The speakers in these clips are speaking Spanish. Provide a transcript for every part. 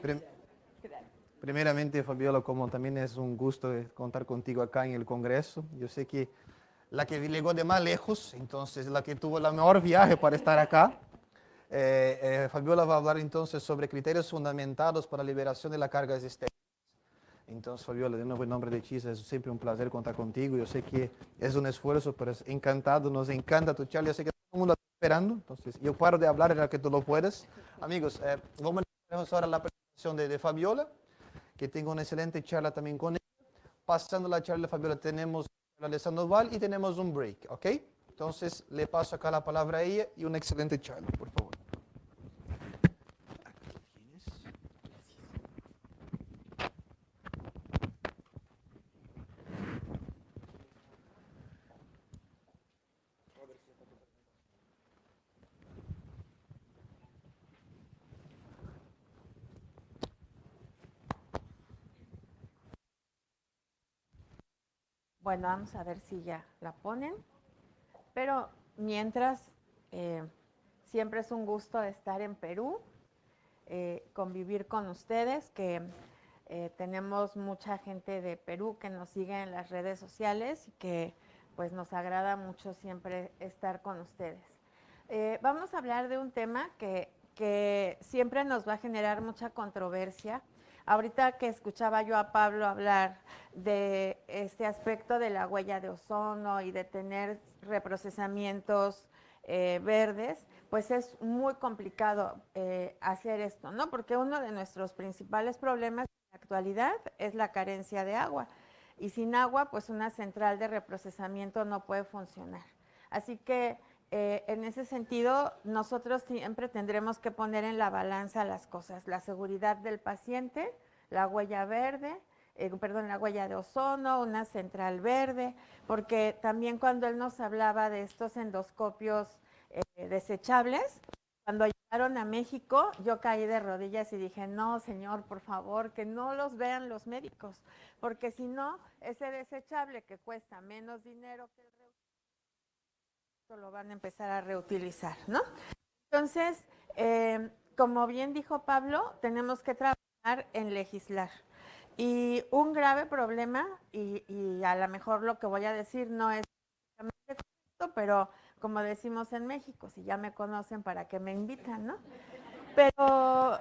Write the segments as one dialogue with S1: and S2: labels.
S1: Prim- Primeramente, Fabiola, como también es un gusto contar contigo acá en el Congreso. Yo sé que la que llegó de más lejos, entonces la que tuvo la mejor viaje para estar acá. Fabiola va a hablar entonces sobre criterios fundamentados para la liberación de la carga existente. Entonces, Fabiola, de nuevo en nombre de Chisa, es siempre un placer contar contigo. Yo sé que es un esfuerzo, pero es encantado, nos encanta tu charla. Yo sé que todo el mundo está esperando, entonces yo paro de hablar en la que tú lo puedas. Amigos, vamos a empezar ahora la presentación de Fabiola, que tengo una excelente charla también con ella. Pasando la charla de Fabiola, tenemos la de Sandoval y tenemos un break, ¿ok? Entonces, le paso acá la palabra a ella y una excelente charla, por favor.
S2: Bueno, vamos a ver si ya la ponen. Pero mientras, eh, siempre es un gusto estar en Perú, convivir con ustedes, que tenemos mucha gente de Perú que nos sigue en las redes sociales y que pues nos agrada mucho siempre estar con ustedes. Vamos a hablar de un tema que siempre nos va a generar mucha controversia. Ahorita que escuchaba yo a Pablo hablar de este aspecto de la huella de ozono y de tener reprocesamientos verdes, pues es muy complicado hacer esto, ¿no? Porque uno de nuestros principales problemas en la actualidad es la carencia de agua. Y sin agua, pues una central de reprocesamiento no puede funcionar. Así que en ese sentido, nosotros siempre tendremos que poner en la balanza las cosas, la seguridad del paciente, la huella verde, la huella de ozono, una central verde, porque también cuando él nos hablaba de estos endoscopios desechables, cuando llegaron a México, yo caí de rodillas y dije, no, señor, por favor, que no los vean los médicos, porque si no, ese desechable que cuesta menos dinero que el lo van a empezar a reutilizar, ¿no? Entonces, como bien dijo Pablo, tenemos que trabajar en legislar. Y un grave problema, y a lo mejor lo que voy a decir no es correcto, pero como decimos en México, si ya me conocen, ¿para qué me invitan, no? Pero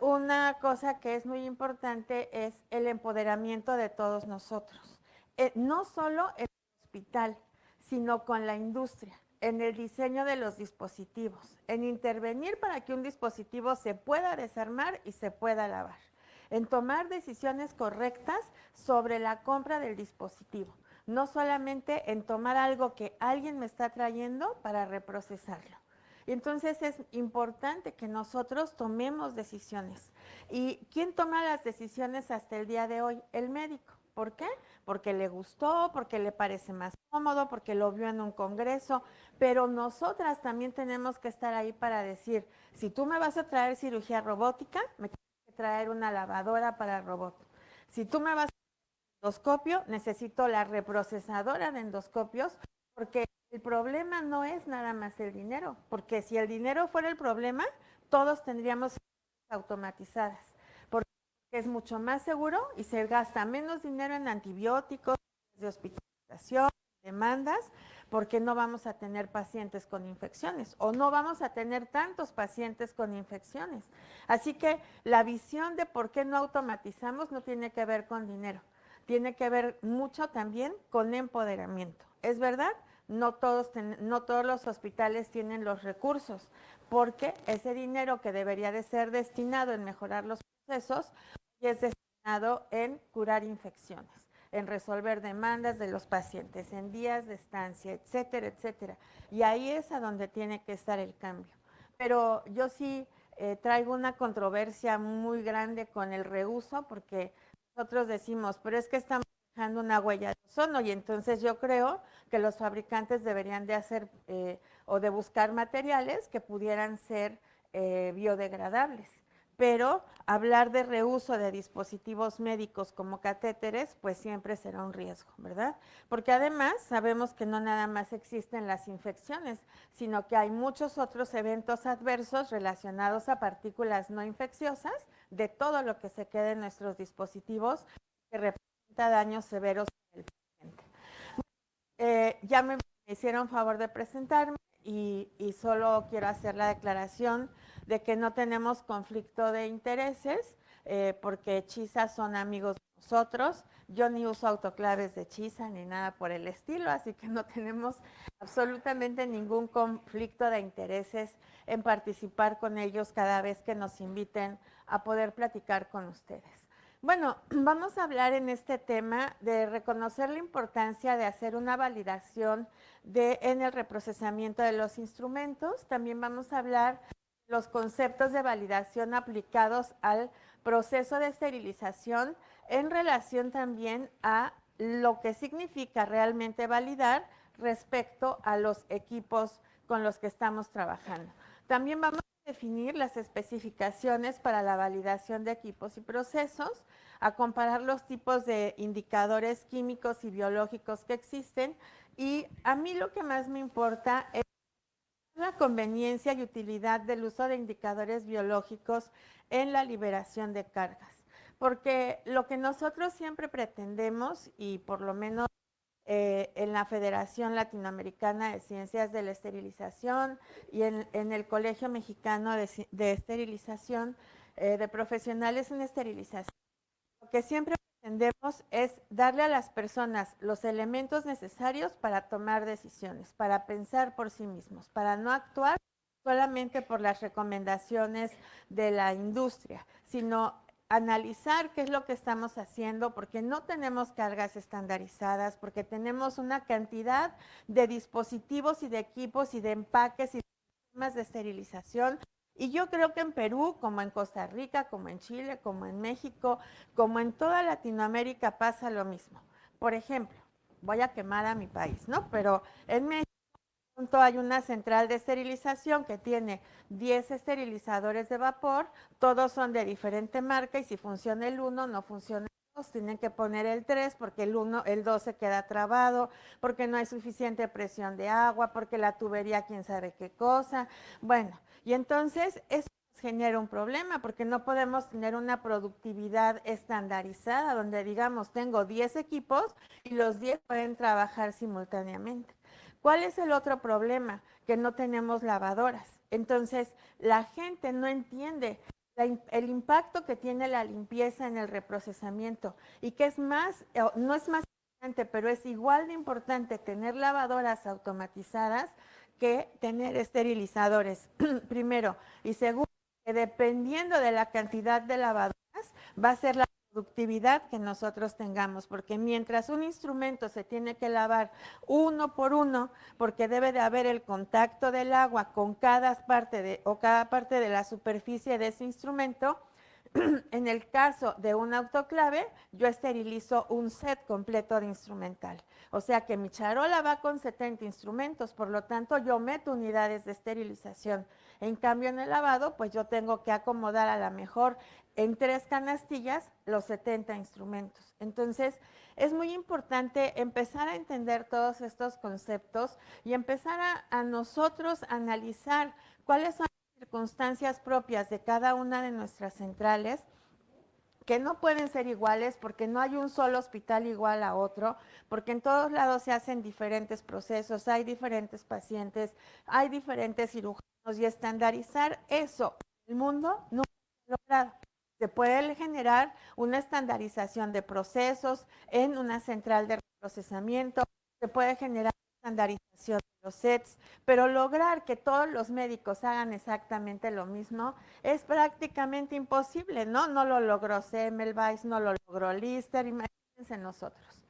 S2: una cosa que es muy importante es el empoderamiento de todos nosotros. No solo en el hospital, sino con la industria, en el diseño de los dispositivos, en intervenir para que un dispositivo se pueda desarmar y se pueda lavar, en tomar decisiones correctas sobre la compra del dispositivo, no solamente en tomar algo que alguien me está trayendo para reprocesarlo. Y entonces es importante que nosotros tomemos decisiones. ¿Y quién toma las decisiones hasta el día de hoy? El médico. ¿Por qué? Porque le gustó, porque le parece más cómodo, porque lo vio en un congreso, pero nosotras también tenemos que estar ahí para decir, si tú me vas a traer cirugía robótica, me tienes que traer una lavadora para robot. Si tú me vas a traer endoscopio, necesito la reprocesadora de endoscopios, porque el problema no es nada más el dinero, porque si el dinero fuera el problema, todos tendríamos automatizadas, porque es mucho más seguro y se gasta menos dinero en antibióticos, de hospitalización, demandas, porque no vamos a tener pacientes con infecciones o no vamos a tener tantos pacientes con infecciones. Así que la visión de por qué no automatizamos no tiene que ver con dinero, tiene que ver mucho también con empoderamiento. ¿Es verdad? No todos los hospitales tienen los recursos, porque ese dinero que debería de ser destinado en mejorar los procesos es destinado en curar infecciones, en resolver demandas de los pacientes, en días de estancia, etcétera, etcétera. Y ahí es a donde tiene que estar el cambio. Pero yo sí traigo una controversia muy grande con el reuso, porque nosotros decimos, pero es que estamos dejando una huella de ozono, y entonces yo creo que los fabricantes deberían de hacer o de buscar materiales que pudieran ser biodegradables. pero hablar de reuso de dispositivos médicos como catéteres, pues siempre será un riesgo, ¿verdad? Porque además sabemos que no nada más existen las infecciones, sino que hay muchos otros eventos adversos relacionados a partículas no infecciosas de todo lo que se quede en nuestros dispositivos que representa daños severos en el paciente. Ya me hicieron favor de presentarme y solo quiero hacer la declaración de que no tenemos conflicto de intereses porque Chisa son amigos de nosotros. Yo ni uso autoclaves de Chisa ni nada por el estilo, así que no tenemos absolutamente ningún conflicto de intereses en participar con ellos cada vez que nos inviten a poder platicar con ustedes. Bueno, vamos a hablar en este tema de reconocer la importancia de hacer una validación en el reprocesamiento de los instrumentos. También vamos a hablar de los conceptos de validación aplicados al proceso de esterilización en relación también a lo que significa realmente validar respecto a los equipos con los que estamos trabajando. También vamos a definir las especificaciones para la validación de equipos y procesos, a comparar los tipos de indicadores químicos y biológicos que existen, y a mí lo que más me importa es la conveniencia y utilidad del uso de indicadores biológicos en la liberación de cargas, porque lo que nosotros siempre pretendemos, y por lo menos en la Federación Latinoamericana de Ciencias de la Esterilización y en el Colegio Mexicano de Esterilización, de profesionales en esterilización, lo que siempre pretendemos es darle a las personas los elementos necesarios para tomar decisiones, para pensar por sí mismos, para no actuar solamente por las recomendaciones de la industria, sino analizar qué es lo que estamos haciendo, porque no tenemos cargas estandarizadas, porque tenemos una cantidad de dispositivos y de equipos y de empaques y de sistemas de esterilización. Y yo creo que en Perú, como en Costa Rica, como en Chile, como en México, como en toda Latinoamérica pasa lo mismo. Por ejemplo, voy a quemar a mi país, ¿no? Pero en México hay una central de esterilización que tiene 10 esterilizadores de vapor, todos son de diferente marca y si funciona el uno, no funciona el dos, tienen que poner el 3 porque el 2 se queda trabado, porque no hay suficiente presión de agua, porque la tubería quién sabe qué cosa. Bueno, y entonces eso genera un problema porque no podemos tener una productividad estandarizada donde digamos tengo 10 equipos y los 10 pueden trabajar simultáneamente. ¿Cuál es el otro problema? Que no tenemos lavadoras. Entonces, la gente no entiende el impacto que tiene la limpieza en el reprocesamiento y que es más, no es más importante, pero es igual de importante tener lavadoras automatizadas que tener esterilizadores, primero. Y segundo, que dependiendo de la cantidad de lavadoras, va a ser la productividad que nosotros tengamos, porque mientras un instrumento se tiene que lavar uno por uno, porque debe de haber el contacto del agua con cada parte de la superficie de ese instrumento, en el caso de un autoclave, yo esterilizo un set completo de instrumental. O sea que mi charola va con 70 instrumentos, por lo tanto yo meto unidades de esterilización. En cambio en el lavado, pues yo tengo que acomodar a la mejor en 3 canastillas los 70 instrumentos. Entonces es muy importante empezar a entender todos estos conceptos y empezar a nosotros analizar cuáles son circunstancias propias de cada una de nuestras centrales, que no pueden ser iguales porque no hay un solo hospital igual a otro, porque en todos lados se hacen diferentes procesos, hay diferentes pacientes, hay diferentes cirujanos y estandarizar eso en el mundo no se ha logrado. Se puede generar una estandarización de procesos en una central de procesamiento, se puede generar estandarización de los sets, pero lograr que todos los médicos hagan exactamente lo mismo es prácticamente imposible, ¿no? No lo logró Semmelweis, no lo logró Lister, imagínense nosotros.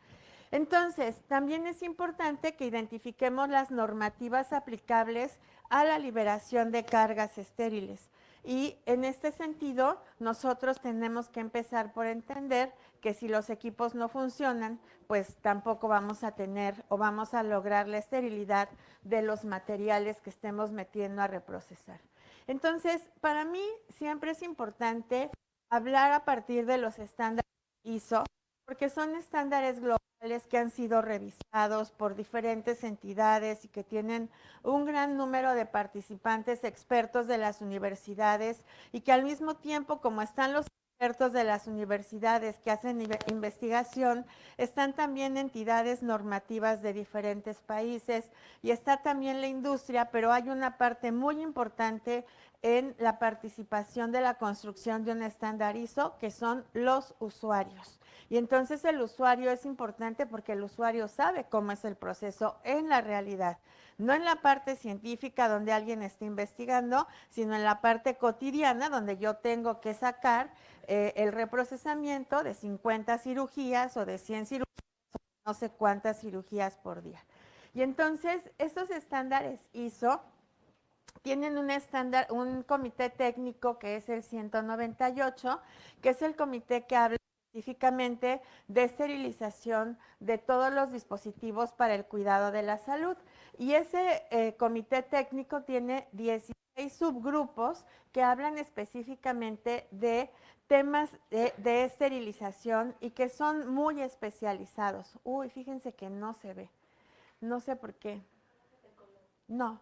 S2: Entonces, también es importante que identifiquemos las normativas aplicables a la liberación de cargas estériles. Y en este sentido, nosotros tenemos que empezar por entender que si los equipos no funcionan, pues tampoco vamos a tener o vamos a lograr la esterilidad de los materiales que estemos metiendo a reprocesar. Entonces, para mí siempre es importante hablar a partir de los estándares ISO, porque son estándares globales que han sido revisados por diferentes entidades y que tienen un gran número de participantes expertos de las universidades y que al mismo tiempo, como están los expertos de las universidades que hacen investigación, están también entidades normativas de diferentes países y está también la industria, pero hay una parte muy importante en la participación de la construcción de un estándar ISO, que son los usuarios. Y entonces el usuario es importante porque el usuario sabe cómo es el proceso en la realidad, no en la parte científica donde alguien está investigando, sino en la parte cotidiana donde yo tengo que sacar el reprocesamiento de 50 cirugías o de 100 cirugías, no sé cuántas cirugías por día. Y entonces estos estándares ISO tienen un estándar, un comité técnico que es el 198, que es el comité que habla específicamente de esterilización de todos los dispositivos para el cuidado de la salud. Y ese comité técnico tiene 16 subgrupos que hablan específicamente de temas de esterilización y que son muy especializados. Uy, fíjense que no se ve. No sé por qué. No,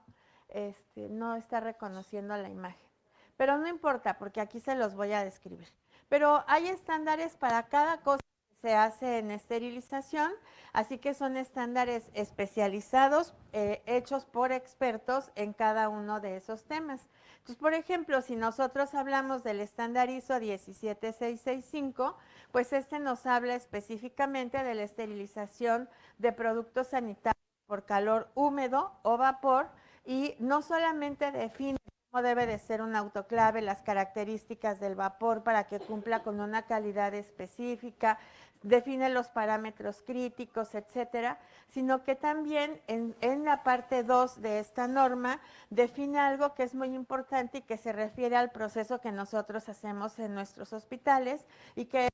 S2: no está reconociendo la imagen. Pero no importa, porque aquí se los voy a describir. Pero hay estándares para cada cosa que se hace en esterilización, así que son estándares especializados, hechos por expertos en cada uno de esos temas. Entonces, por ejemplo, si nosotros hablamos del estándar ISO 17665, pues este nos habla específicamente de la esterilización de productos sanitarios por calor húmedo o vapor, y no solamente define cómo debe de ser un autoclave, las características del vapor para que cumpla con una calidad específica, define los parámetros críticos, etcétera, sino que también en la parte 2 de esta norma define algo que es muy importante y que se refiere al proceso que nosotros hacemos en nuestros hospitales y que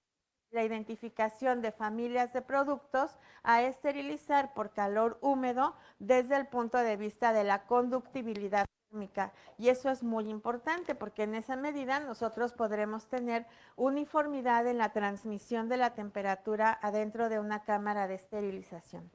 S2: la identificación de familias de productos a esterilizar por calor húmedo desde el punto de vista de la conductibilidad térmica. Y eso es muy importante porque en esa medida nosotros podremos tener uniformidad en la transmisión de la temperatura adentro de una cámara de esterilización.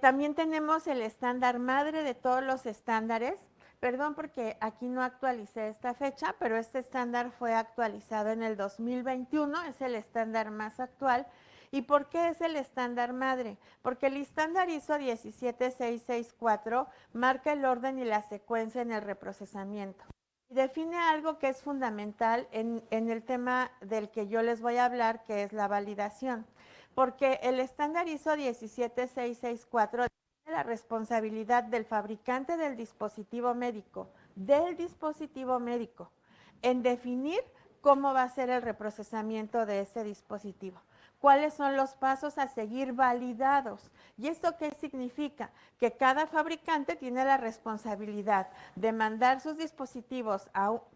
S2: También tenemos el estándar madre de todos los estándares. Perdón porque aquí no actualicé esta fecha, pero este estándar fue actualizado en el 2021, es el estándar más actual. ¿Y por qué es el estándar madre? Porque el estándar ISO 17664 marca el orden y la secuencia en el reprocesamiento. Y define algo que es fundamental en el tema del que yo les voy a hablar, que es la validación. Porque el estándar ISO 17664 la responsabilidad del fabricante del dispositivo médico, en definir cómo va a ser el reprocesamiento de ese dispositivo. ¿Cuáles son los pasos a seguir validados? ¿Y esto qué significa? Que cada fabricante tiene la responsabilidad de mandar sus dispositivos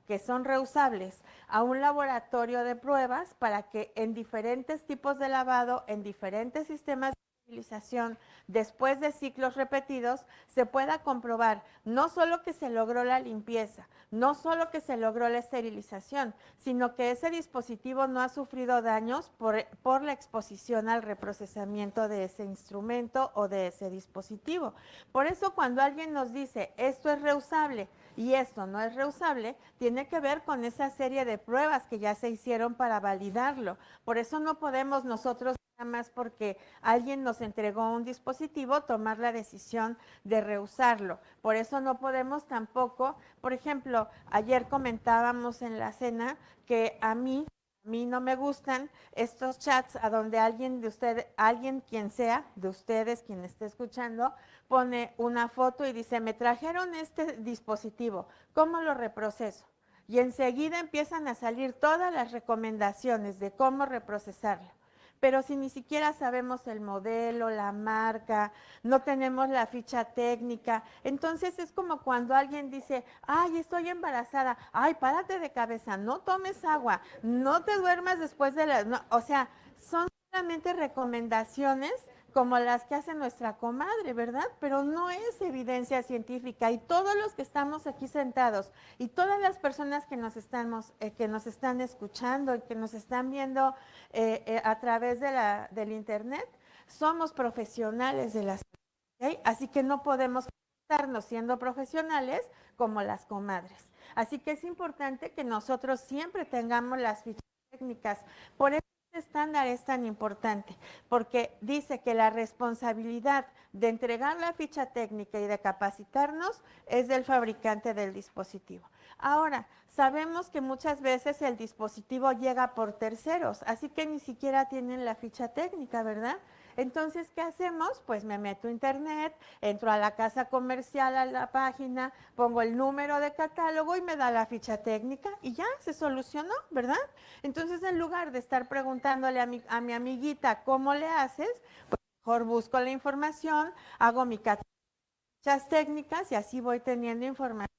S2: que son reusables a un laboratorio de pruebas para que en diferentes tipos de lavado, en diferentes sistemas utilización después de ciclos repetidos, se pueda comprobar no solo que se logró la limpieza, no solo que se logró la esterilización, sino que ese dispositivo no ha sufrido daños por la exposición al reprocesamiento de ese instrumento o de ese dispositivo. Por eso cuando alguien nos dice esto es reusable y esto no es reusable, tiene que ver con esa serie de pruebas que ya se hicieron para validarlo. Por eso no podemos nosotros nada más porque alguien nos entregó un dispositivo, tomar la decisión de reusarlo. Por eso no podemos tampoco, por ejemplo, ayer comentábamos en la cena que a mí no me gustan estos chats a donde alguien de ustedes, alguien quien sea, de ustedes, quien esté escuchando, pone una foto y dice, me trajeron este dispositivo, ¿cómo lo reproceso? Y enseguida empiezan a salir todas las recomendaciones de cómo reprocesarlo. pero si ni siquiera sabemos el modelo, la marca, no tenemos la ficha técnica, entonces es como cuando alguien dice, ay, estoy embarazada, ay, párate de cabeza, no tomes agua, no te duermas después de la... no, o sea, son solamente recomendaciones como las que hace nuestra comadre, ¿verdad? Pero no es evidencia científica y todos los que estamos aquí sentados y todas las personas que que nos están escuchando y que nos están viendo a través del internet, somos profesionales de la salud, ¿okay? Así que no podemos estarnos siendo profesionales como las comadres. Así que es importante que nosotros siempre tengamos las fichas técnicas. Por eso estándar es tan importante, porque dice que la responsabilidad de entregar la ficha técnica y de capacitarnos es del fabricante del dispositivo. Ahora, sabemos que muchas veces el dispositivo llega por terceros, así que ni siquiera tienen la ficha técnica, ¿verdad? Entonces, ¿qué hacemos? Pues me meto a internet, entro a la casa comercial, a la página, pongo el número de catálogo y me da la ficha técnica y ya se solucionó, ¿verdad? Entonces, en lugar de estar preguntándole a mi amiguita cómo le haces, pues mejor busco la información, hago mi catálogo de fichas técnicas y así voy teniendo información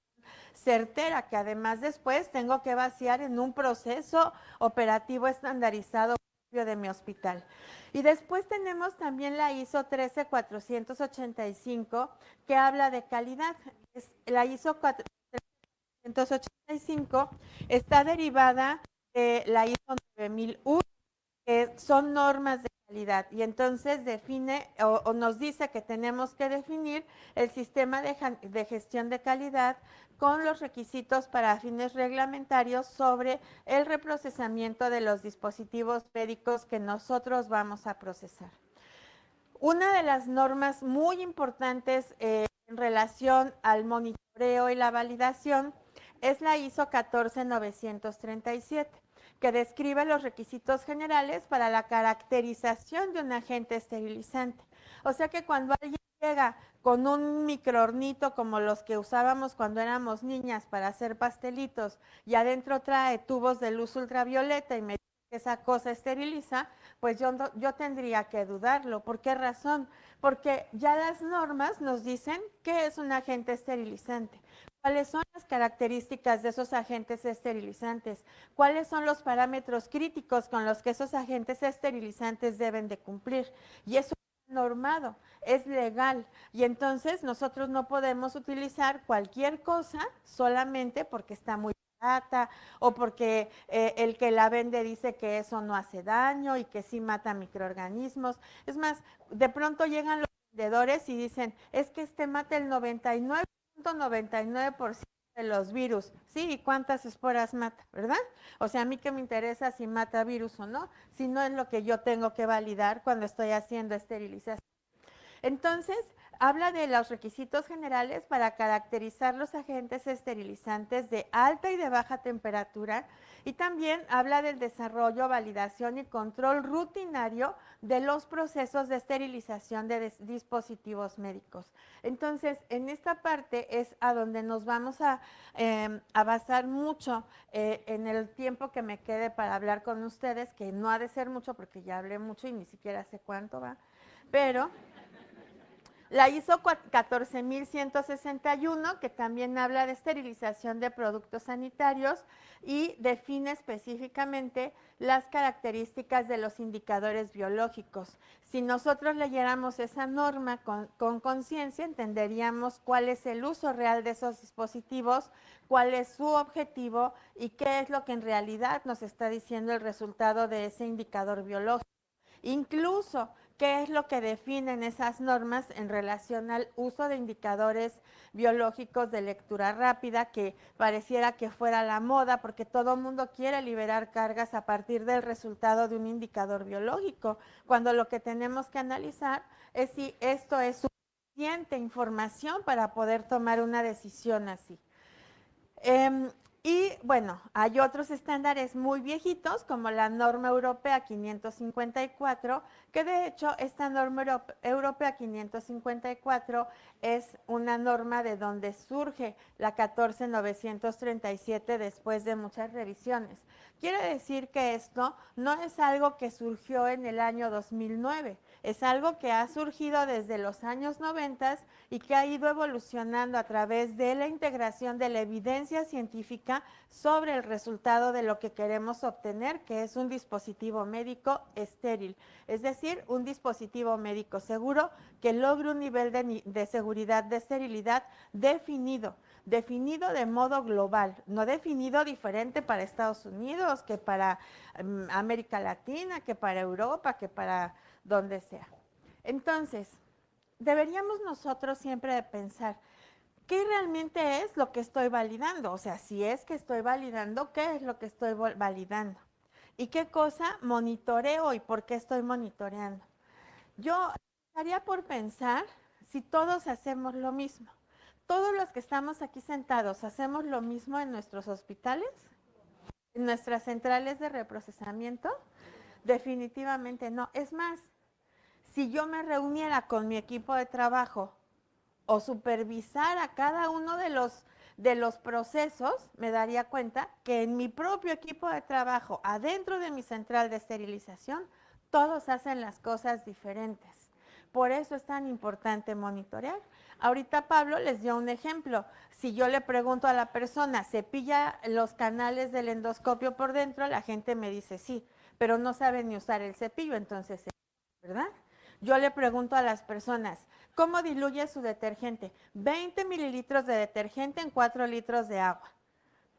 S2: certera que además después tengo que vaciar en un proceso operativo estandarizado de mi hospital. Y después tenemos también la ISO 13485 que habla de calidad. La ISO 13485 está derivada de la ISO 9001, que son normas de calidad y entonces define o nos dice que tenemos que definir el sistema de gestión de calidad con los requisitos para fines reglamentarios sobre el reprocesamiento de los dispositivos médicos que nosotros vamos a procesar. Una de las normas muy importantes en relación al monitoreo y la validación es la ISO 14937, que describe los requisitos generales para la caracterización de un agente esterilizante. O sea que cuando alguien llega con un microhornito como los que usábamos cuando éramos niñas para hacer pastelitos y adentro trae tubos de luz ultravioleta y me dice que esa cosa esteriliza, pues yo tendría que dudarlo. ¿Por qué razón? Porque ya las normas nos dicen qué es un agente esterilizante, cuáles son las características de esos agentes esterilizantes, cuáles son los parámetros críticos con los que esos agentes esterilizantes deben de cumplir. Y eso es normado, es legal. Y entonces nosotros no podemos utilizar cualquier cosa solamente porque está muy barata o porque el que la vende dice que eso no hace daño y que sí mata microorganismos. Es más, de pronto llegan los vendedores y dicen, es que mata el 99.99% de los virus. Sí, ¿y cuántas esporas mata, verdad? O sea, a mí que me interesa si mata virus o no, si no es lo que yo tengo que validar cuando estoy haciendo esterilización. Entonces, habla de los requisitos generales para caracterizar los agentes esterilizantes de alta y de baja temperatura y también habla del desarrollo, validación y control rutinario de los procesos de esterilización de dispositivos médicos. Entonces, en esta parte es a donde nos vamos a basar mucho en el tiempo que me quede para hablar con ustedes, que no ha de ser mucho porque ya hablé mucho y ni siquiera sé cuánto va, pero... La ISO 14161, que también habla de esterilización de productos sanitarios y define específicamente las características de los indicadores biológicos. Si nosotros leyéramos esa norma con conciencia, entenderíamos cuál es el uso real de esos dispositivos, cuál es su objetivo y qué es lo que en realidad nos está diciendo el resultado de ese indicador biológico. Incluso, ¿qué es lo que definen esas normas en relación al uso de indicadores biológicos de lectura rápida, que pareciera que fuera la moda porque todo el mundo quiere liberar cargas a partir del resultado de un indicador biológico, cuando lo que tenemos que analizar es si esto es suficiente información para poder tomar una decisión así. Y bueno, hay otros estándares muy viejitos, como la norma europea 554, que de hecho esta norma europea 554 es una norma de donde surge la 14937 después de muchas revisiones. Quiere decir que esto no es algo que surgió en el año 2009, es algo que ha surgido desde los años 90 y que ha ido evolucionando a través de la integración de la evidencia científica sobre el resultado de lo que queremos obtener, que es un dispositivo médico estéril, es decir, un dispositivo médico seguro que logre un nivel de seguridad de esterilidad definido de modo global, no definido diferente para Estados Unidos, que para América Latina, que para Europa, que para donde sea. Entonces, deberíamos nosotros siempre de pensar, ¿qué realmente es lo que estoy validando? O sea, si es que estoy validando, ¿qué es lo que estoy validando? ¿Y qué cosa monitoreo y por qué estoy monitoreando? Yo estaría por pensar si todos hacemos lo mismo. ¿Todos los que estamos aquí sentados hacemos lo mismo en nuestros hospitales? ¿En nuestras centrales de reprocesamiento? Definitivamente no. Es más, si yo me reuniera con mi equipo de trabajo o supervisara cada uno de los procesos, me daría cuenta que en mi propio equipo de trabajo, adentro de mi central de esterilización, todos hacen las cosas diferentes. Por eso es tan importante monitorear. Ahorita Pablo les dio un ejemplo. Si yo le pregunto a la persona, ¿cepilla los canales del endoscopio por dentro? La gente me dice sí, pero no sabe ni usar el cepillo, entonces, ¿verdad? Yo le pregunto a las personas, ¿cómo diluye su detergente? 20 mililitros de detergente en 4 litros de agua,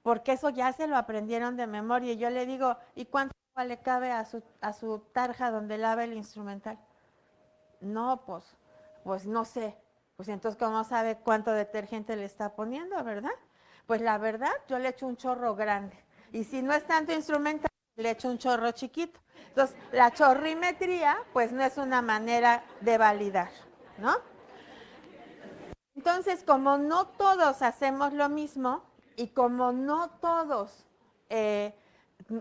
S2: porque eso ya se lo aprendieron de memoria. Y yo le digo, ¿y cuánto agua le cabe a su tarja donde lava el instrumental? No, pues no sé. Pues entonces, ¿cómo sabe cuánto detergente le está poniendo, verdad? Pues la verdad, yo le echo un chorro grande. Y si no es tanto instrumental, le echo un chorro chiquito. Entonces, la chorrimetría, pues no es una manera de validar, ¿no? Entonces, como no todos hacemos lo mismo y como eh,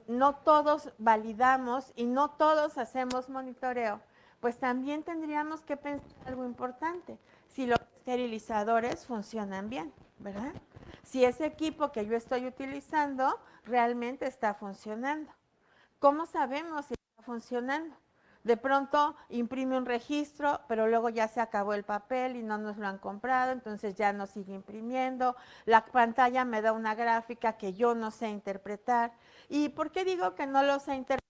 S2: no todos validamos y no todos hacemos monitoreo, pues también tendríamos que pensar algo importante, si los esterilizadores funcionan bien, ¿verdad? Si ese equipo que yo estoy utilizando realmente está funcionando. ¿Cómo sabemos si está funcionando? De pronto imprime un registro, pero luego ya se acabó el papel y no nos lo han comprado, entonces ya no sigue imprimiendo. La pantalla me da una gráfica que yo no sé interpretar. ¿Y por qué digo que no lo sé interpretar?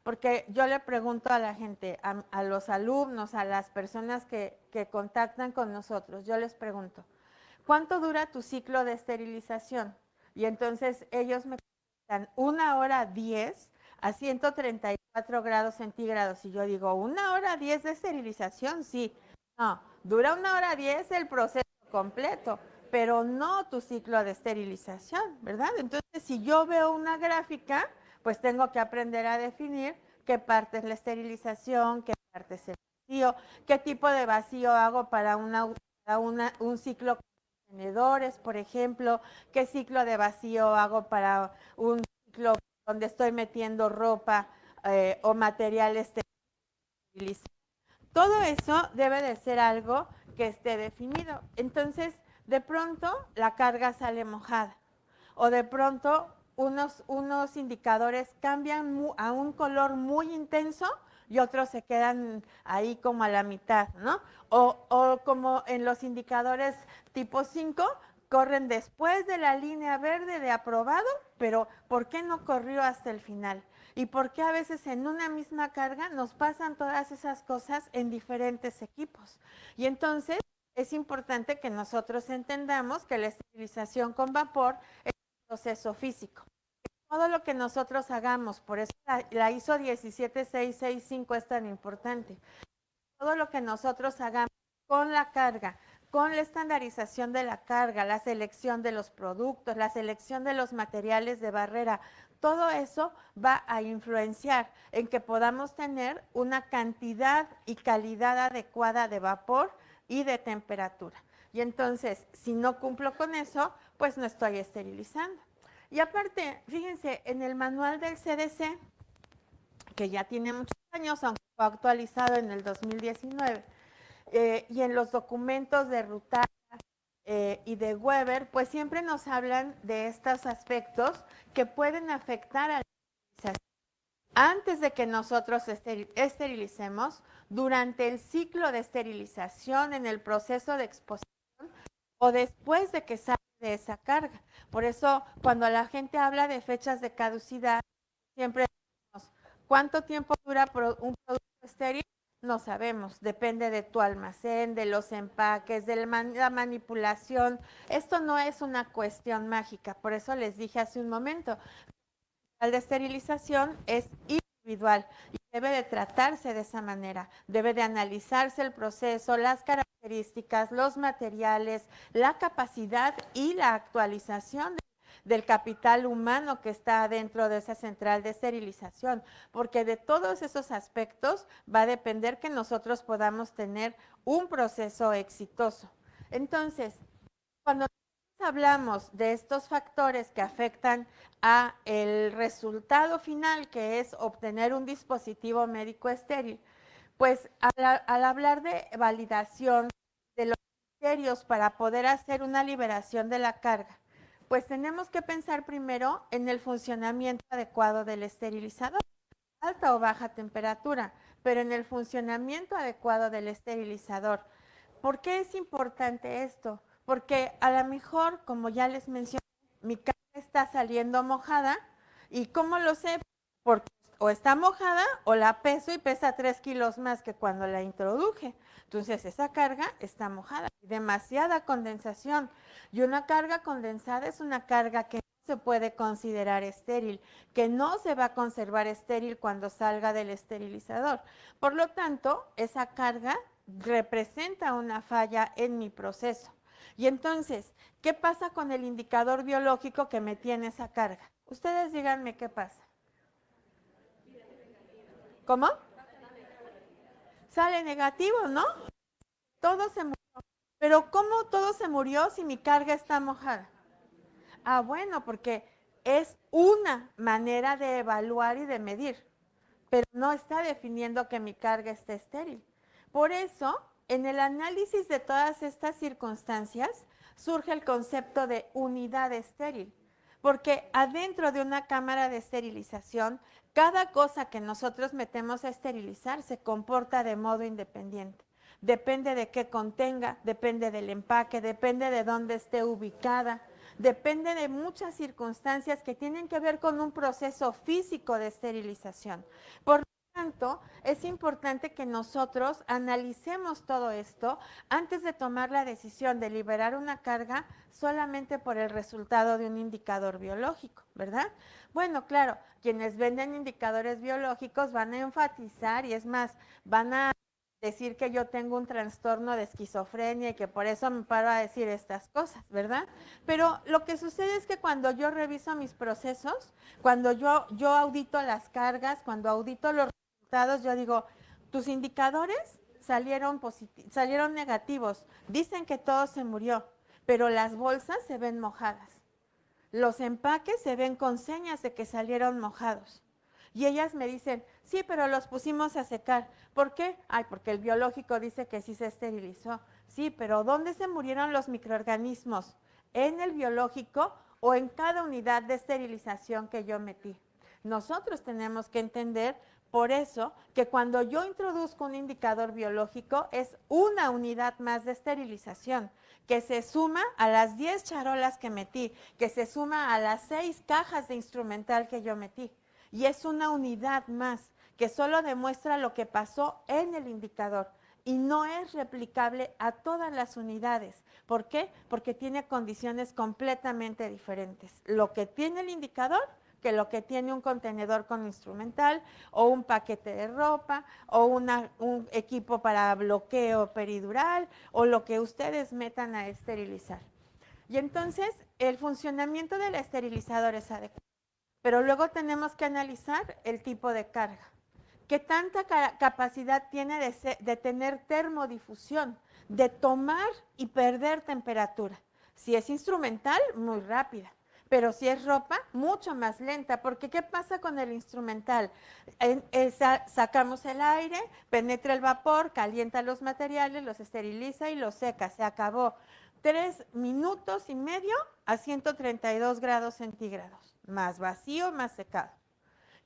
S2: Porque yo le pregunto a la gente, a los alumnos, a las personas que contactan con nosotros, yo les pregunto, ¿cuánto dura tu ciclo de esterilización? Y entonces ellos me contestan 1 hora 10 a 134 grados centígrados. Y yo digo, 1 hora 10 de esterilización, sí. No, dura 1 hora 10 el proceso completo, pero no tu ciclo de esterilización, ¿verdad? Entonces, si yo veo una gráfica, pues tengo que aprender a definir qué parte es la esterilización, qué parte es el vacío, qué tipo de vacío hago para un ciclo con contenedores, por ejemplo, qué ciclo de vacío hago para un ciclo donde estoy metiendo ropa o materiales esterilizados. Todo eso debe de ser algo que esté definido. Entonces, de pronto la carga sale mojada o de pronto unos indicadores cambian a un color muy intenso y otros se quedan ahí como a la mitad, ¿no? O como en los indicadores tipo 5, corren después de la línea verde de aprobado, pero ¿por qué no corrió hasta el final? ¿Y por qué a veces en una misma carga nos pasan todas esas cosas en diferentes equipos? Y entonces es importante que nosotros entendamos que la esterilización con vapor es un proceso físico. Todo lo que nosotros hagamos, por eso la ISO 17665 es tan importante. Todo lo que nosotros hagamos con la carga, con la estandarización de la carga, la selección de los productos, la selección de los materiales de barrera, todo eso va a influenciar en que podamos tener una cantidad y calidad adecuada de vapor y de temperatura. Y entonces, si no cumplo con eso, pues no estoy esterilizando. Y aparte, fíjense, en el manual del CDC, que ya tiene muchos años, aunque fue actualizado en el 2019, y en los documentos de Rutara y de Weber, pues siempre nos hablan de estos aspectos que pueden afectar a la esterilización. Antes de que nosotros esterilicemos, durante el ciclo de esterilización, en el proceso de exposición o después de que sale de esa carga. Por eso, cuando la gente habla de fechas de caducidad, siempre decimos, ¿cuánto tiempo dura un producto estéril? No sabemos, depende de tu almacén, de los empaques, de la manipulación. Esto no es una cuestión mágica, por eso les dije hace un momento, el de esterilización es individual y debe de tratarse de esa manera, debe de analizarse el proceso, las características, los materiales, la capacidad y la actualización del capital humano que está dentro de esa central de esterilización, porque de todos esos aspectos va a depender que nosotros podamos tener un proceso exitoso. Entonces, cuando hablamos de estos factores que afectan a el resultado final, que es obtener un dispositivo médico estéril, pues al hablar de validación de los criterios para poder hacer una liberación de la carga, pues tenemos que pensar primero en el funcionamiento adecuado del esterilizador, alta o baja temperatura, pero en el funcionamiento adecuado del esterilizador. ¿Por qué es importante esto? Porque a lo mejor, como ya les mencioné, mi carga está saliendo mojada. ¿Y cómo lo sé? Porque o está mojada o la peso y pesa 3 kilos más que cuando la introduje. Entonces esa carga está mojada, demasiada condensación. Y una carga condensada es una carga que no se puede considerar estéril, que no se va a conservar estéril cuando salga del esterilizador. Por lo tanto, esa carga representa una falla en mi proceso. Y entonces, ¿qué pasa con el indicador biológico que me tiene esa carga? Ustedes díganme qué pasa. ¿Cómo? Sale negativo, ¿no? Todo se murió. Pero ¿cómo todo se murió si mi carga está mojada? Ah, bueno, porque es una manera de evaluar y de medir, pero no está definiendo que mi carga esté estéril. Por eso, en el análisis de todas estas circunstancias, surge el concepto de unidad estéril, porque adentro de una cámara de esterilización, cada cosa que nosotros metemos a esterilizar se comporta de modo independiente. Depende de qué contenga, depende del empaque, depende de dónde esté ubicada, depende de muchas circunstancias que tienen que ver con un proceso físico de esterilización. Por lo tanto, es importante que nosotros analicemos todo esto antes de tomar la decisión de liberar una carga solamente por el resultado de un indicador biológico, ¿verdad? Bueno, claro, quienes venden indicadores biológicos van a enfatizar y es más, van a decir que yo tengo un trastorno de esquizofrenia y que por eso me paro a decir estas cosas, ¿verdad? Pero lo que sucede es que cuando yo reviso mis procesos, cuando yo audito las cargas, cuando audito los resultados, yo digo, tus indicadores salieron negativos, dicen que todo se murió, pero las bolsas se ven mojadas. Los empaques se ven con señas de que salieron mojados. Y ellas me dicen, sí, pero los pusimos a secar. ¿Por qué? Ay, porque el biológico dice que sí se esterilizó. Sí, pero ¿dónde se murieron los microorganismos? ¿En el biológico o en cada unidad de esterilización que yo metí? Nosotros tenemos que entender, por eso, que cuando yo introduzco un indicador biológico es una unidad más de esterilización, que se suma a las 10 charolas que metí, que se suma a las 6 cajas de instrumental que yo metí. Y es una unidad más que solo demuestra lo que pasó en el indicador y no es replicable a todas las unidades. ¿Por qué? Porque tiene condiciones completamente diferentes. Lo que tiene el indicador que lo que tiene un contenedor con instrumental o un paquete de ropa o un equipo para bloqueo peridural o lo que ustedes metan a esterilizar. Y entonces el funcionamiento del esterilizador es adecuado. Pero luego tenemos que analizar el tipo de carga. ¿Qué tanta capacidad tiene de tener termodifusión, de tomar y perder temperatura? Si es instrumental, muy rápida. Pero si es ropa, mucho más lenta, porque ¿qué pasa con el instrumental? Sacamos el aire, penetra el vapor, calienta los materiales, los esteriliza y los seca, se acabó. 3 minutos y medio a 132 grados centígrados, más vacío, más secado.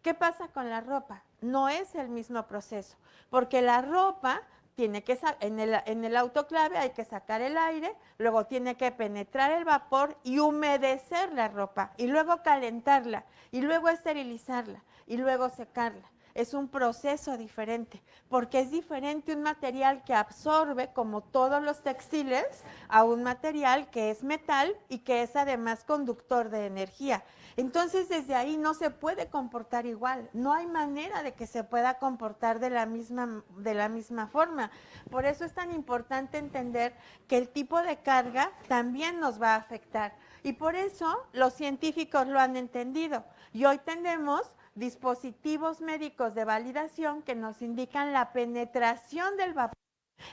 S2: ¿Qué pasa con la ropa? No es el mismo proceso, porque la ropa tiene que, en el autoclave hay que sacar el aire, luego tiene que penetrar el vapor y humedecer la ropa, y luego calentarla, y luego esterilizarla, y luego secarla. Es un proceso diferente, porque es diferente un material que absorbe, como todos los textiles, a un material que es metal y que es además conductor de energía. Entonces, desde ahí no se puede comportar igual, no hay manera de que se pueda comportar de la misma forma. Por eso es tan importante entender que el tipo de carga también nos va a afectar. Y por eso los científicos lo han entendido. Y hoy tenemos dispositivos médicos de validación que nos indican la penetración del vapor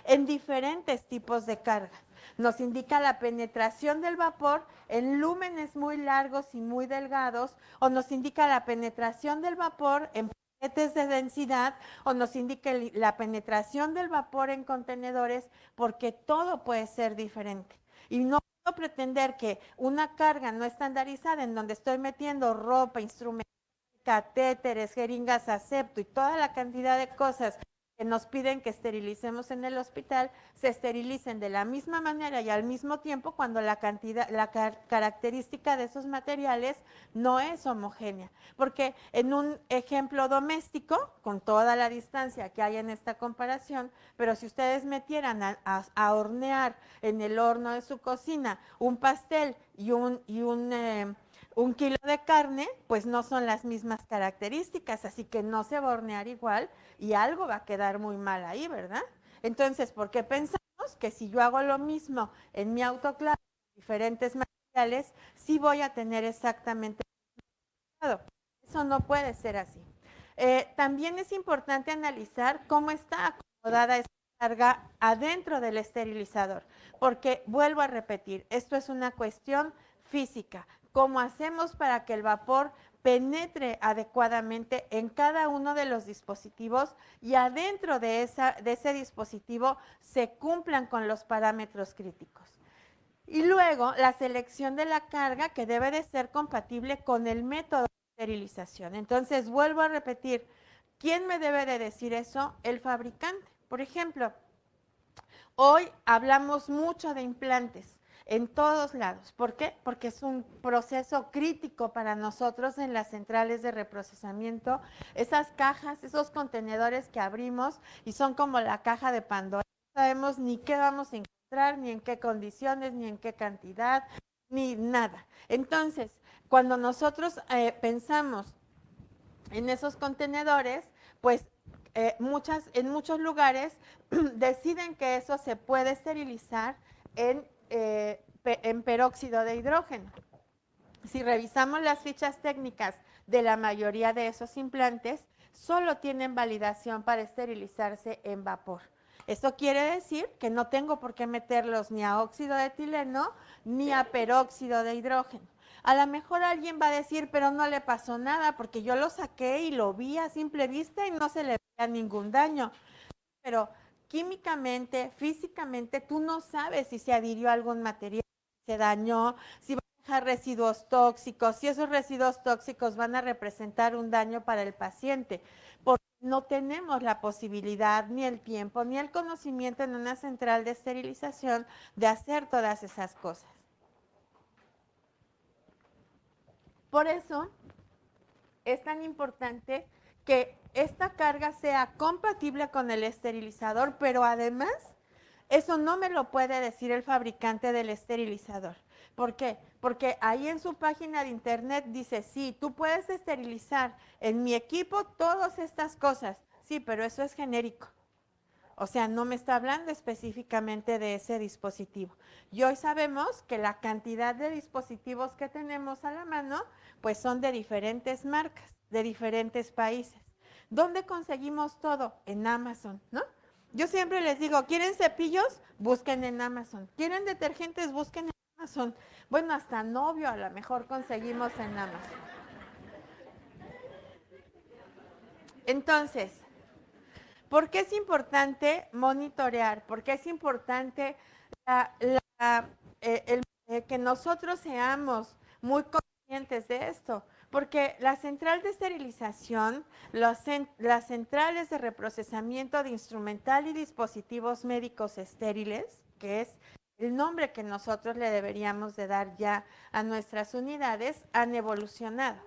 S2: en diferentes tipos de carga. Nos indica la penetración del vapor en lúmenes muy largos y muy delgados, o nos indica la penetración del vapor en paquetes de densidad, o nos indica la penetración del vapor en contenedores, porque todo puede ser diferente. Y no puedo pretender que una carga no estandarizada en donde estoy metiendo ropa, instrumentos, catéteres, jeringas asepto y toda la cantidad de cosas que nos piden que esterilicemos en el hospital, se esterilicen de la misma manera y al mismo tiempo cuando la característica de esos materiales no es homogénea. Porque en un ejemplo doméstico, con toda la distancia que hay en esta comparación, pero si ustedes metieran a hornear en el horno de su cocina un pastel y un kilo de carne, pues no son las mismas características, así que no se va a hornear igual y algo va a quedar muy mal ahí, ¿verdad? Entonces, ¿por qué pensamos que si yo hago lo mismo en mi autoclave, diferentes materiales, sí voy a tener exactamente el resultado? Eso no puede ser así. También es importante analizar cómo está acomodada esa carga adentro del esterilizador, porque vuelvo a repetir, esto es una cuestión física. ¿Cómo hacemos para que el vapor penetre adecuadamente en cada uno de los dispositivos y adentro de ese dispositivo se cumplan con los parámetros críticos? Y luego la selección de la carga, que debe de ser compatible con el método de esterilización. Entonces, vuelvo a repetir, ¿quién me debe de decir eso? El fabricante. Por ejemplo, hoy hablamos mucho de implantes en todos lados. ¿Por qué? Porque es un proceso crítico para nosotros en las centrales de reprocesamiento. Esas cajas, esos contenedores que abrimos y son como la caja de Pandora. No sabemos ni qué vamos a encontrar, ni en qué condiciones, ni en qué cantidad, ni nada. Entonces, cuando nosotros pensamos en esos contenedores, pues en muchos lugares deciden que eso se puede esterilizar en peróxido de hidrógeno. Si revisamos las fichas técnicas de la mayoría de esos implantes, solo tienen validación para esterilizarse en vapor. Eso quiere decir que no tengo por qué meterlos ni a óxido de etileno ni a peróxido de hidrógeno. A lo mejor alguien va a decir, pero no le pasó nada porque yo lo saqué y lo vi a simple vista y no se le veía ningún daño. Pero químicamente, físicamente, tú no sabes si se adhirió a algún material, si se dañó, si va a dejar residuos tóxicos, si esos residuos tóxicos van a representar un daño para el paciente, porque no tenemos la posibilidad, ni el tiempo, ni el conocimiento en una central de esterilización de hacer todas esas cosas. Por eso es tan importante que esta carga sea compatible con el esterilizador, pero además eso no me lo puede decir el fabricante del esterilizador. ¿Por qué? Porque ahí en su página de internet dice, sí, tú puedes esterilizar en mi equipo todas estas cosas. Sí, pero eso es genérico. O sea, no me está hablando específicamente de ese dispositivo. Y hoy sabemos que la cantidad de dispositivos que tenemos a la mano, pues son de diferentes marcas, de diferentes países. ¿Dónde conseguimos todo? En Amazon, ¿no? Yo siempre les digo, ¿quieren cepillos? Busquen en Amazon. ¿Quieren detergentes? Busquen en Amazon. Bueno, hasta novio a lo mejor conseguimos en Amazon. Entonces, ¿por qué es importante monitorear? ¿Por qué es importante que nosotros seamos muy conscientes de esto? Porque la central de esterilización, las centrales de reprocesamiento de instrumental y dispositivos médicos estériles, que es el nombre que nosotros le deberíamos de dar ya a nuestras unidades, han evolucionado.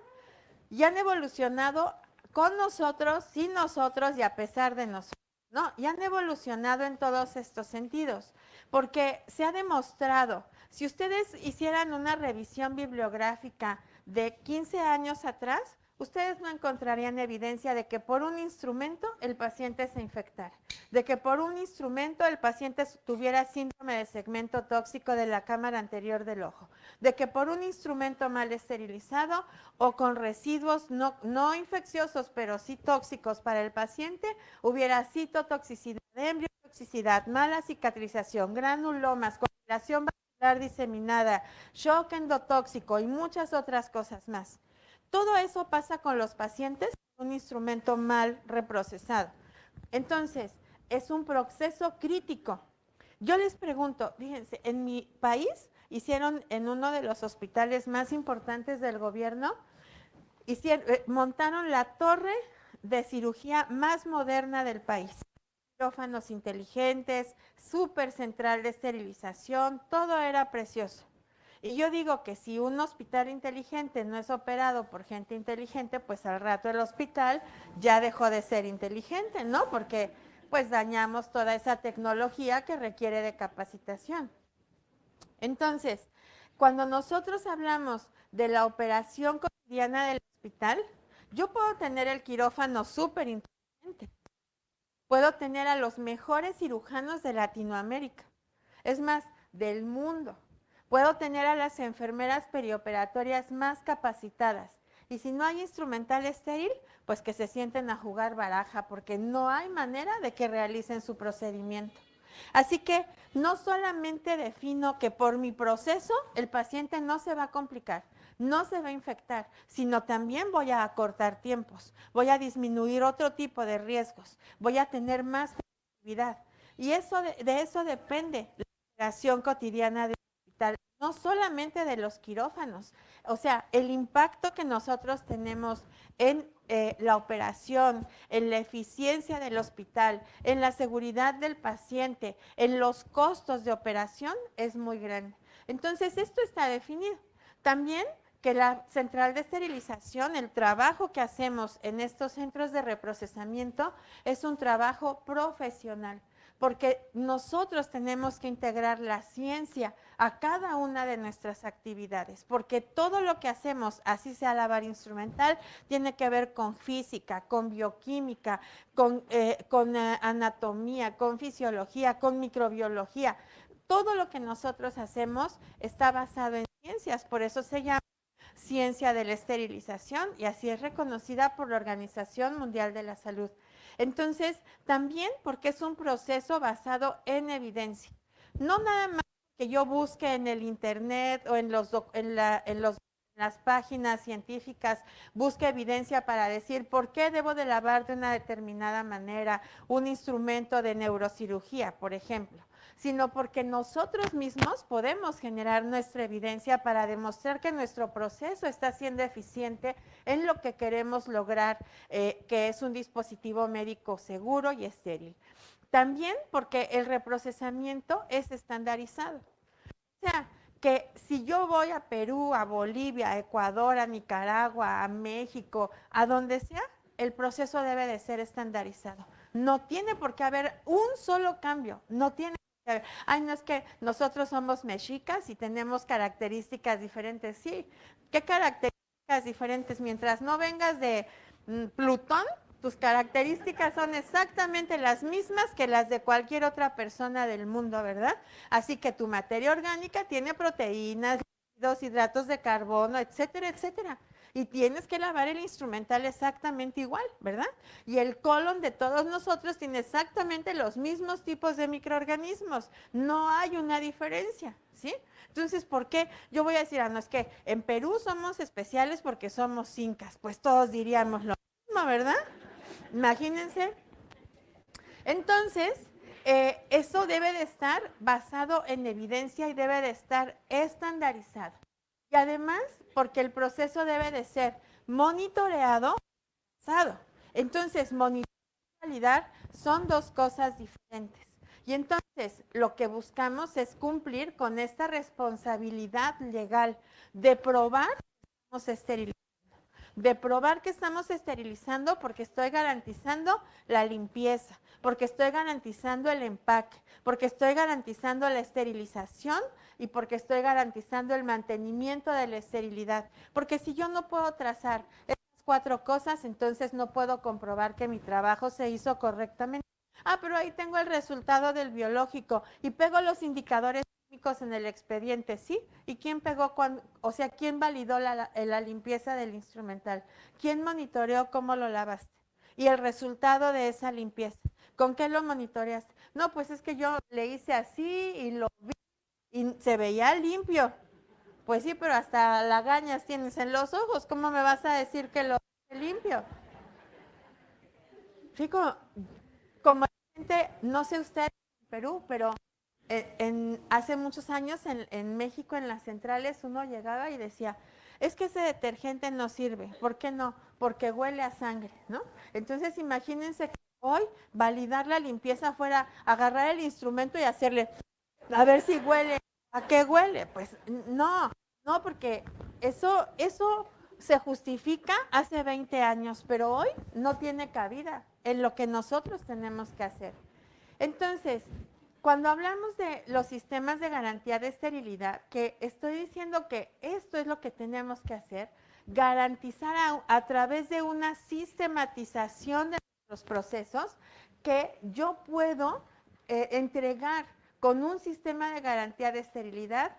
S2: Y han evolucionado con nosotros, sin nosotros y a pesar de nosotros, ¿no? Y han evolucionado en todos estos sentidos, porque se ha demostrado, si ustedes hicieran una revisión bibliográfica de 15 años atrás, ustedes no encontrarían evidencia de que por un instrumento el paciente se infectara, de que por un instrumento el paciente tuviera síndrome de segmento tóxico de la cámara anterior del ojo, de que por un instrumento mal esterilizado o con residuos no infecciosos, pero sí tóxicos para el paciente, hubiera citotoxicidad, embriotoxicidad, mala cicatrización, granulomas, coagulación vascular diseminada, shock endotóxico y muchas otras cosas más. Todo eso pasa con los pacientes con un instrumento mal reprocesado. Entonces, es un proceso crítico. Yo les pregunto, fíjense, en mi país hicieron en uno de los hospitales más importantes del gobierno, montaron la torre de cirugía más moderna del país. Quirófanos inteligentes, súper central de esterilización, todo era precioso. Y yo digo que si un hospital inteligente no es operado por gente inteligente, pues al rato el hospital ya dejó de ser inteligente, ¿no? Porque pues dañamos toda esa tecnología que requiere de capacitación. Entonces, cuando nosotros hablamos de la operación cotidiana del hospital, yo puedo tener el quirófano súper inteligente, puedo tener a los mejores cirujanos de Latinoamérica, es más, del mundo. Puedo tener a las enfermeras perioperatorias más capacitadas. Y si no hay instrumental estéril, pues que se sienten a jugar baraja, porque no hay manera de que realicen su procedimiento. Así que no solamente defino que por mi proceso el paciente no se va a complicar, no se va a infectar, sino también voy a acortar tiempos, voy a disminuir otro tipo de riesgos, voy a tener más flexibilidad. Y eso de eso depende la operación cotidiana del hospital, no solamente de los quirófanos. O sea, el impacto que nosotros tenemos en la operación, en la eficiencia del hospital, en la seguridad del paciente, en los costos de operación es muy grande. Entonces, esto está definido. También que la central de esterilización, el trabajo que hacemos en estos centros de reprocesamiento es un trabajo profesional, porque nosotros tenemos que integrar la ciencia a cada una de nuestras actividades, porque todo lo que hacemos, así sea lavar instrumental, tiene que ver con física, con bioquímica, con anatomía, con fisiología, con microbiología. Todo lo que nosotros hacemos está basado en ciencias, por eso se llama ciencia de la esterilización y así es reconocida por la Organización Mundial de la Salud. Entonces, también porque es un proceso basado en evidencia. No nada más que yo busque en el internet o en las páginas científicas, busque evidencia para decir por qué debo de lavar de una determinada manera un instrumento de neurocirugía, por ejemplo, sino porque nosotros mismos podemos generar nuestra evidencia para demostrar que nuestro proceso está siendo eficiente en lo que queremos lograr, que es un dispositivo médico seguro y estéril. También porque el reprocesamiento es estandarizado. O sea, que si yo voy a Perú, a Bolivia, a Ecuador, a Nicaragua, a México, a donde sea, el proceso debe de ser estandarizado. No tiene por qué haber un solo cambio, no tiene. Ay, no es que nosotros somos mexicas y tenemos características diferentes. Sí, ¿qué características diferentes? Mientras no vengas de Plutón, tus características son exactamente las mismas que las de cualquier otra persona del mundo, ¿verdad? Así que tu materia orgánica tiene proteínas, hidratos de carbono, etcétera, etcétera. Y tienes que lavar el instrumental exactamente igual, ¿verdad? Y el colon de todos nosotros tiene exactamente los mismos tipos de microorganismos. No hay una diferencia, ¿sí? Entonces, ¿por qué? Yo voy a decir, no, es que en Perú somos especiales porque somos incas. Pues todos diríamos lo mismo, ¿verdad? Imagínense. Entonces, eso debe de estar basado en evidencia y debe de estar estandarizado. Y además, porque el proceso debe de ser monitoreado. Entonces, monitorear y validar son dos cosas diferentes. Y entonces, lo que buscamos es cumplir con esta responsabilidad legal de probar que estamos esterilizando. De probar que estamos esterilizando porque estoy garantizando la limpieza, porque estoy garantizando el empaque, porque estoy garantizando la esterilización y porque estoy garantizando el mantenimiento de la esterilidad. Porque si yo no puedo trazar estas 4 cosas, entonces no puedo comprobar que mi trabajo se hizo correctamente. Ah, pero ahí tengo el resultado del biológico y pego los indicadores químicos en el expediente, ¿sí? ¿Y quién pegó cuando, o sea, quién validó la limpieza del instrumental? ¿Quién monitoreó cómo lo lavaste? Y el resultado de esa limpieza, ¿con qué lo monitoreaste? No, pues es que yo le hice así y lo vi y se veía limpio. Pues sí, pero hasta lagañas tienes en los ojos, ¿cómo me vas a decir que lo limpio? Sí, como gente, no sé usted en Perú, pero hace muchos años en México, en las centrales, uno llegaba y decía, es que ese detergente no sirve. ¿Por qué no? Porque huele a sangre, ¿no? Entonces imagínense que hoy validar la limpieza fuera agarrar el instrumento y hacerle, a ver si huele. ¿A qué huele? Pues no, no, porque eso se justifica hace 20 años, pero hoy no tiene cabida en lo que nosotros tenemos que hacer. Entonces, cuando hablamos de los sistemas de garantía de esterilidad, que estoy diciendo que esto es lo que tenemos que hacer, garantizar a través de una sistematización de los procesos que yo puedo entregar con un sistema de garantía de esterilidad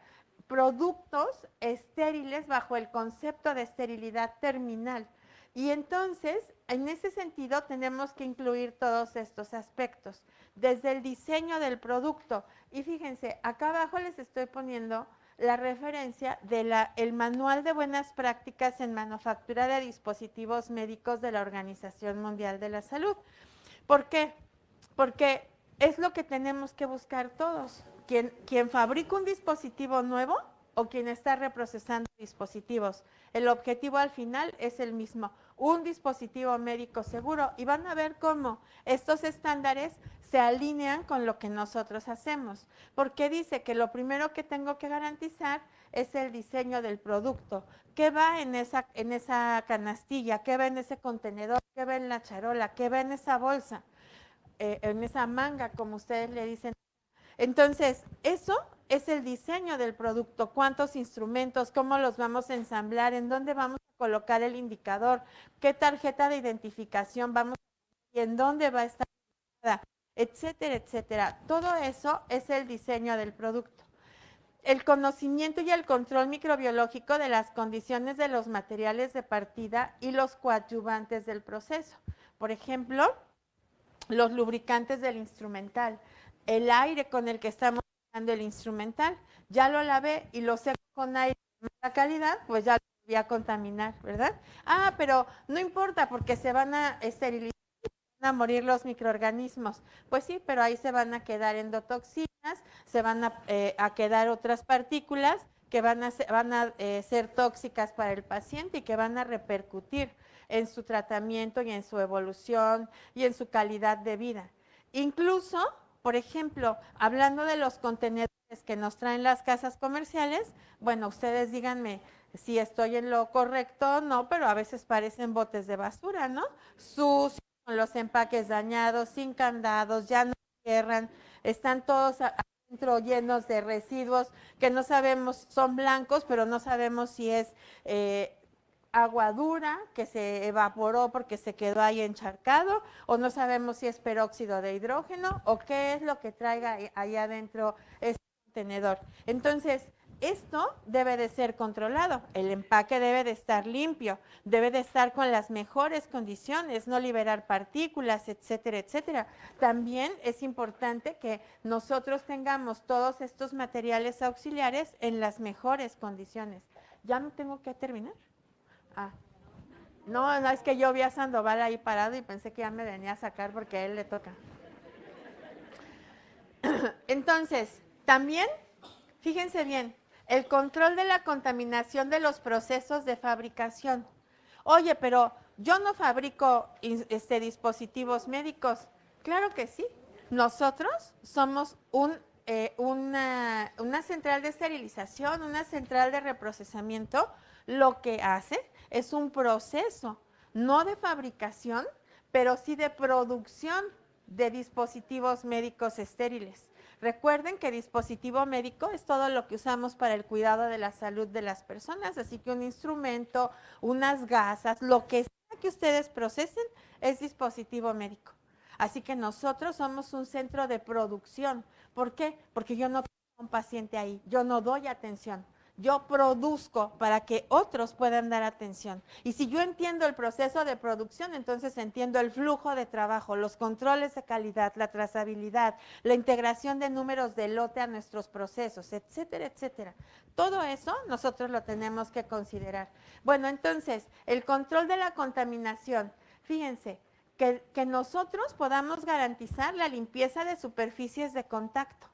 S2: productos estériles bajo el concepto de esterilidad terminal. Y entonces, en ese sentido, tenemos que incluir todos estos aspectos, desde el diseño del producto. Y fíjense, acá abajo les estoy poniendo la referencia del Manual de Buenas Prácticas en Manufactura de Dispositivos Médicos de la Organización Mundial de la Salud. ¿Por qué? Porque es lo que tenemos que buscar todos. Quien fabrica un dispositivo nuevo o quien está reprocesando dispositivos. El objetivo al final es el mismo, un dispositivo médico seguro. Y van a ver cómo estos estándares se alinean con lo que nosotros hacemos. Porque dice que lo primero que tengo que garantizar es el diseño del producto. ¿Qué va en esa canastilla? ¿Qué va en ese contenedor? ¿Qué va en la charola? ¿Qué va en esa bolsa? En esa manga, como ustedes le dicen. Entonces, eso es el diseño del producto, cuántos instrumentos, cómo los vamos a ensamblar, en dónde vamos a colocar el indicador, qué tarjeta de identificación vamos a y en dónde va a estar, etcétera, etcétera. Todo eso es el diseño del producto. El conocimiento y el control microbiológico de las condiciones de los materiales de partida y los coadyuvantes del proceso. Por ejemplo, los lubricantes del instrumental, el aire con el que estamos usando el instrumental, ya lo lavé y lo seco con aire de mala calidad, pues ya lo voy a contaminar, ¿verdad? Ah, pero no importa porque se van a esterilizar, van a morir los microorganismos. Pues sí, pero ahí se van a quedar endotoxinas, se van a quedar otras partículas que van a ser tóxicas para el paciente y que van a repercutir en su tratamiento y en su evolución y en su calidad de vida. Incluso, por ejemplo, hablando de los contenedores que nos traen las casas comerciales, bueno, ustedes díganme si estoy en lo correcto o no, pero a veces parecen botes de basura, ¿no? Sucios, con los empaques dañados, sin candados, ya no cierran, están todos adentro llenos de residuos que no sabemos, son blancos, pero no sabemos si es agua dura que se evaporó porque se quedó ahí encharcado, o no sabemos si es peróxido de hidrógeno o qué es lo que traiga ahí adentro este contenedor. Entonces, esto debe de ser controlado, el empaque debe de estar limpio, debe de estar con las mejores condiciones, no liberar partículas, etcétera, etcétera. También es importante que nosotros tengamos todos estos materiales auxiliares en las mejores condiciones. ¿Ya no tengo que terminar? No, es que yo vi a Sandoval ahí parado y pensé que ya me venía a sacar porque a él le toca. Entonces, también, fíjense bien, el control de la contaminación de los procesos de fabricación. Oye, pero yo no fabrico dispositivos médicos. Claro que sí. Nosotros somos una central de esterilización, una central de reprocesamiento. Lo que hace es un proceso, no de fabricación, pero sí de producción de dispositivos médicos estériles. Recuerden que dispositivo médico es todo lo que usamos para el cuidado de la salud de las personas, así que un instrumento, unas gasas, lo que sea que ustedes procesen es dispositivo médico. Así que nosotros somos un centro de producción. ¿Por qué? Porque yo no tengo un paciente ahí, yo no doy atención. Yo produzco para que otros puedan dar atención. Y si yo entiendo el proceso de producción, entonces entiendo el flujo de trabajo, los controles de calidad, la trazabilidad, la integración de números de lote a nuestros procesos, etcétera, etcétera. Todo eso nosotros lo tenemos que considerar. Bueno, entonces, el control de la contaminación. Fíjense, que nosotros podamos garantizar la limpieza de superficies de contacto.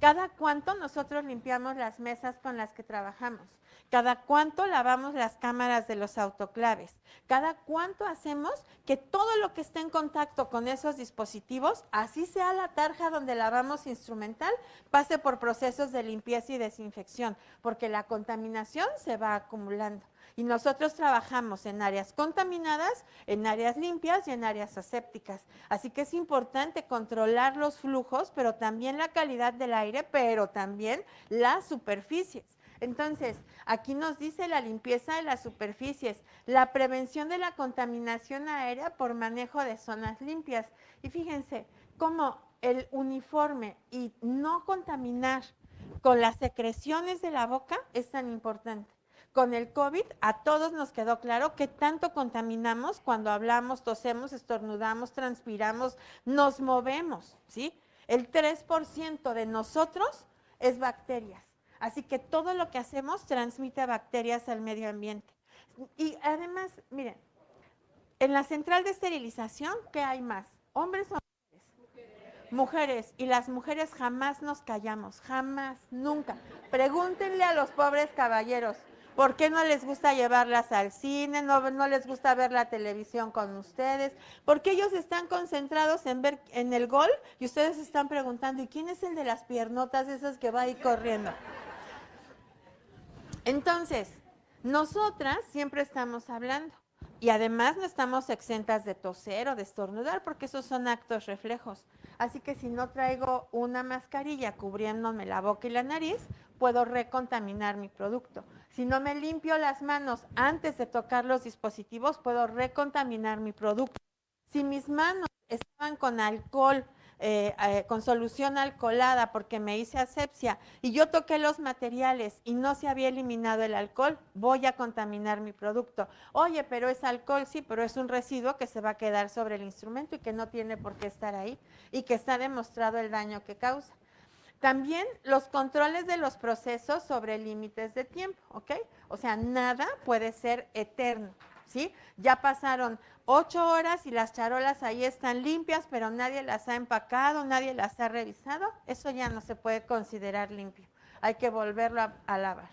S2: ¿Cada cuánto nosotros limpiamos las mesas con las que trabajamos? ¿Cada cuánto lavamos las cámaras de los autoclaves? ¿Cada cuánto hacemos que todo lo que esté en contacto con esos dispositivos, así sea la tarja donde lavamos instrumental, pase por procesos de limpieza y desinfección? Porque la contaminación se va acumulando. Y nosotros trabajamos en áreas contaminadas, en áreas limpias y en áreas asépticas. Así que es importante controlar los flujos, pero también la calidad del aire, pero también las superficies. Entonces, aquí nos dice la limpieza de las superficies, la prevención de la contaminación aérea por manejo de zonas limpias. Y fíjense cómo el uniforme y no contaminar con las secreciones de la boca es tan importante. Con el COVID a todos nos quedó claro que tanto contaminamos cuando hablamos, tosemos, estornudamos, transpiramos, nos movemos, ¿sí? El 3% de nosotros es bacterias. Así que todo lo que hacemos transmite bacterias al medio ambiente. Y además, miren, en la central de esterilización, ¿qué hay más? ¿Hombres o mujeres? Mujeres. Y las mujeres jamás nos callamos, jamás, nunca. Pregúntenle a los pobres caballeros. ¿Por qué no les gusta llevarlas al cine? No les gusta ver la televisión con ustedes. Porque ellos están concentrados en ver en el gol y ustedes están preguntando, ¿y quién es el de las piernotas esas que va ahí corriendo? Entonces, nosotras siempre estamos hablando y además no estamos exentas de toser o de estornudar porque esos son actos reflejos. Así que si no traigo una mascarilla cubriéndome la boca y la nariz, puedo recontaminar mi producto. Si no me limpio las manos antes de tocar los dispositivos, puedo recontaminar mi producto. Si mis manos estaban con alcohol, con solución alcoholada porque me hice asepsia y yo toqué los materiales y no se había eliminado el alcohol, voy a contaminar mi producto. Oye, pero es alcohol, sí, pero es un residuo que se va a quedar sobre el instrumento y que no tiene por qué estar ahí y que está demostrado el daño que causa. También los controles de los procesos sobre límites de tiempo, ¿ok? O sea, nada puede ser eterno, ¿sí? Ya pasaron 8 horas y las charolas ahí están limpias, pero nadie las ha empacado, nadie las ha revisado. Eso ya no se puede considerar limpio. Hay que volverlo a lavar.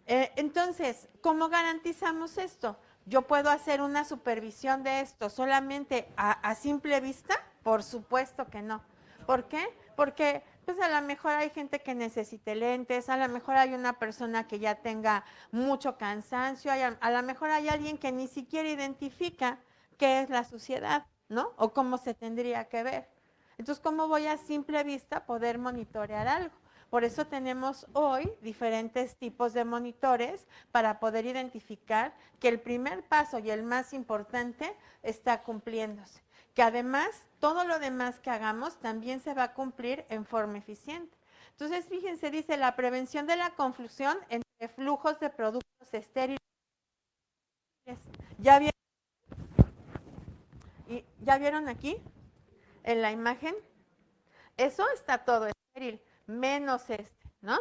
S2: Entonces, ¿cómo garantizamos esto? ¿Yo puedo hacer una supervisión de esto solamente a simple vista? Por supuesto que no. ¿Por qué? Porque pues a lo mejor hay gente que necesite lentes, a lo mejor hay una persona que ya tenga mucho cansancio, a lo mejor hay alguien que ni siquiera identifica qué es la suciedad, ¿no? O cómo se tendría que ver. Entonces, ¿cómo voy a simple vista poder monitorear algo? Por eso tenemos hoy diferentes tipos de monitores para poder identificar que el primer paso y el más importante está cumpliéndose. Que además todo lo demás que hagamos también se va a cumplir en forma eficiente. Entonces, fíjense, dice la prevención de la confusión entre flujos de productos estériles. ¿Ya vieron aquí en la imagen? Eso está todo estéril, menos ¿no?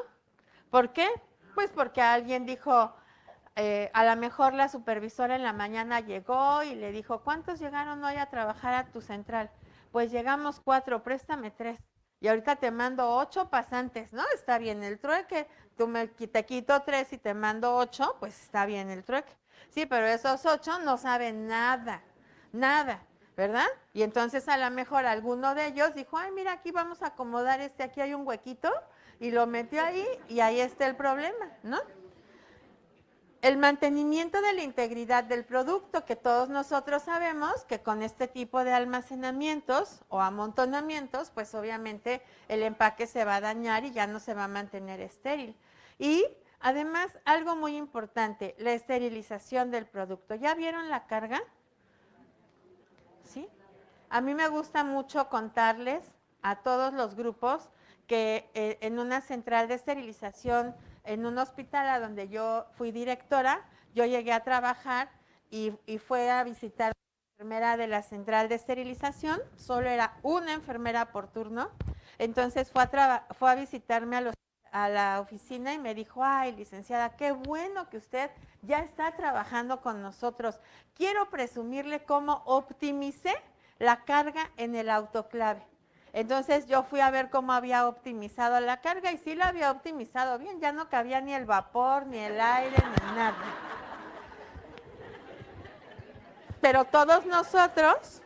S2: ¿Por qué? Pues porque alguien dijo, a lo mejor la supervisora en la mañana llegó y le dijo, ¿cuántos llegaron hoy a trabajar a tu central? Pues llegamos 4, préstame 3. Y ahorita te mando 8 pasantes, ¿no? Está bien el trueque. Te quito 3 y te mando 8, pues está bien el trueque. Sí, pero esos 8 no saben nada, nada, ¿verdad? Y entonces a lo mejor alguno de ellos dijo, ay, mira, aquí vamos a acomodar aquí hay un huequito, y lo metió ahí y ahí está el problema, ¿no? El mantenimiento de la integridad del producto, que todos nosotros sabemos que con este tipo de almacenamientos o amontonamientos, pues obviamente el empaque se va a dañar y ya no se va a mantener estéril. Y además, algo muy importante, la esterilización del producto. ¿Ya vieron la carga? ¿Sí? A mí me gusta mucho contarles a todos los grupos que en una central de esterilización, en un hospital a donde yo fui directora, yo llegué a trabajar y fue a visitar a una enfermera de la central de esterilización, solo era una enfermera por turno, entonces fue a visitarme a la oficina y me dijo, ay, licenciada, qué bueno que usted ya está trabajando con nosotros. Quiero presumirle cómo optimicé la carga en el autoclave. Entonces yo fui a ver cómo había optimizado la carga y sí la había optimizado bien, ya no cabía ni el vapor, ni el aire, ni nada. Pero todos nosotros,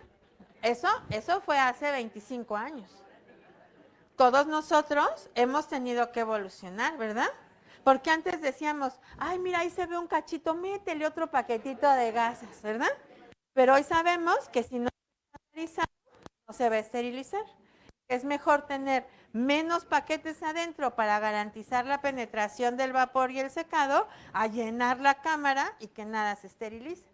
S2: eso fue hace 25 años. Todos nosotros hemos tenido que evolucionar, ¿verdad? Porque antes decíamos, ay, mira, ahí se ve un cachito, métele otro paquetito de gases, ¿verdad? Pero hoy sabemos que si no se esteriliza, no se va a esterilizar. Es mejor tener menos paquetes adentro para garantizar la penetración del vapor y el secado, a llenar la cámara y que nada se esterilice.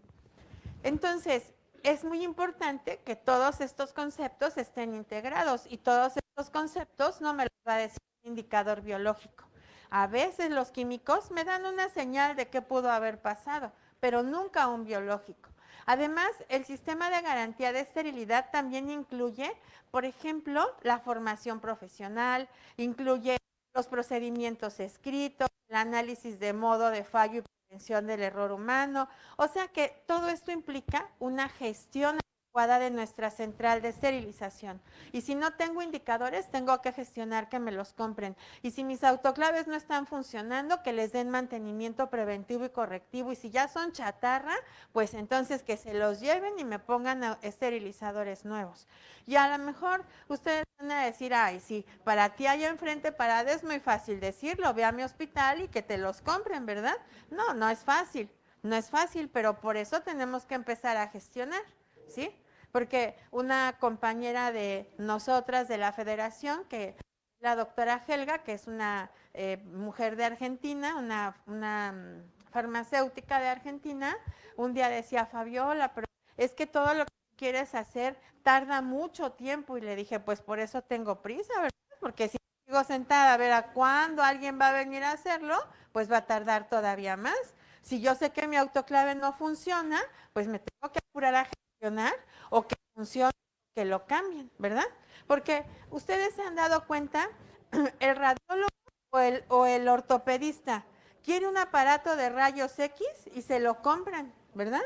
S2: Entonces, es muy importante que todos estos conceptos estén integrados y todos estos conceptos no me los va a decir un indicador biológico. A veces los químicos me dan una señal de qué pudo haber pasado, pero nunca un biológico. Además, el sistema de garantía de esterilidad también incluye, por ejemplo, la formación profesional, incluye los procedimientos escritos, el análisis de modo de fallo y prevención del error humano. O sea que todo esto implica una gestión adecuada de nuestra central de esterilización. Y si no tengo indicadores, tengo que gestionar que me los compren. Y si mis autoclaves no están funcionando, que les den mantenimiento preventivo y correctivo. Y si ya son chatarra, pues entonces que se los lleven y me pongan esterilizadores nuevos. Y a lo mejor ustedes van a decir, ay, sí, para ti allá enfrente parada es muy fácil decirlo, ve a mi hospital y que te los compren, ¿verdad? No, no es fácil. No es fácil, pero por eso tenemos que empezar a gestionar, ¿sí? Porque una compañera de nosotras de la federación, que la doctora Helga, que es una mujer de Argentina, una farmacéutica de Argentina, un día decía, Fabiola, pero es que todo lo que quieres hacer tarda mucho tiempo. Y le dije, pues por eso tengo prisa, ¿verdad? Porque si sigo sentada a ver a cuándo alguien va a venir a hacerlo, pues va a tardar todavía más. Si yo sé que mi autoclave no funciona, pues me tengo que apurar a gestionar o que funcione, que lo cambien, ¿verdad? Porque ustedes se han dado cuenta, el radiólogo o el ortopedista quiere un aparato de rayos X y se lo compran, ¿verdad?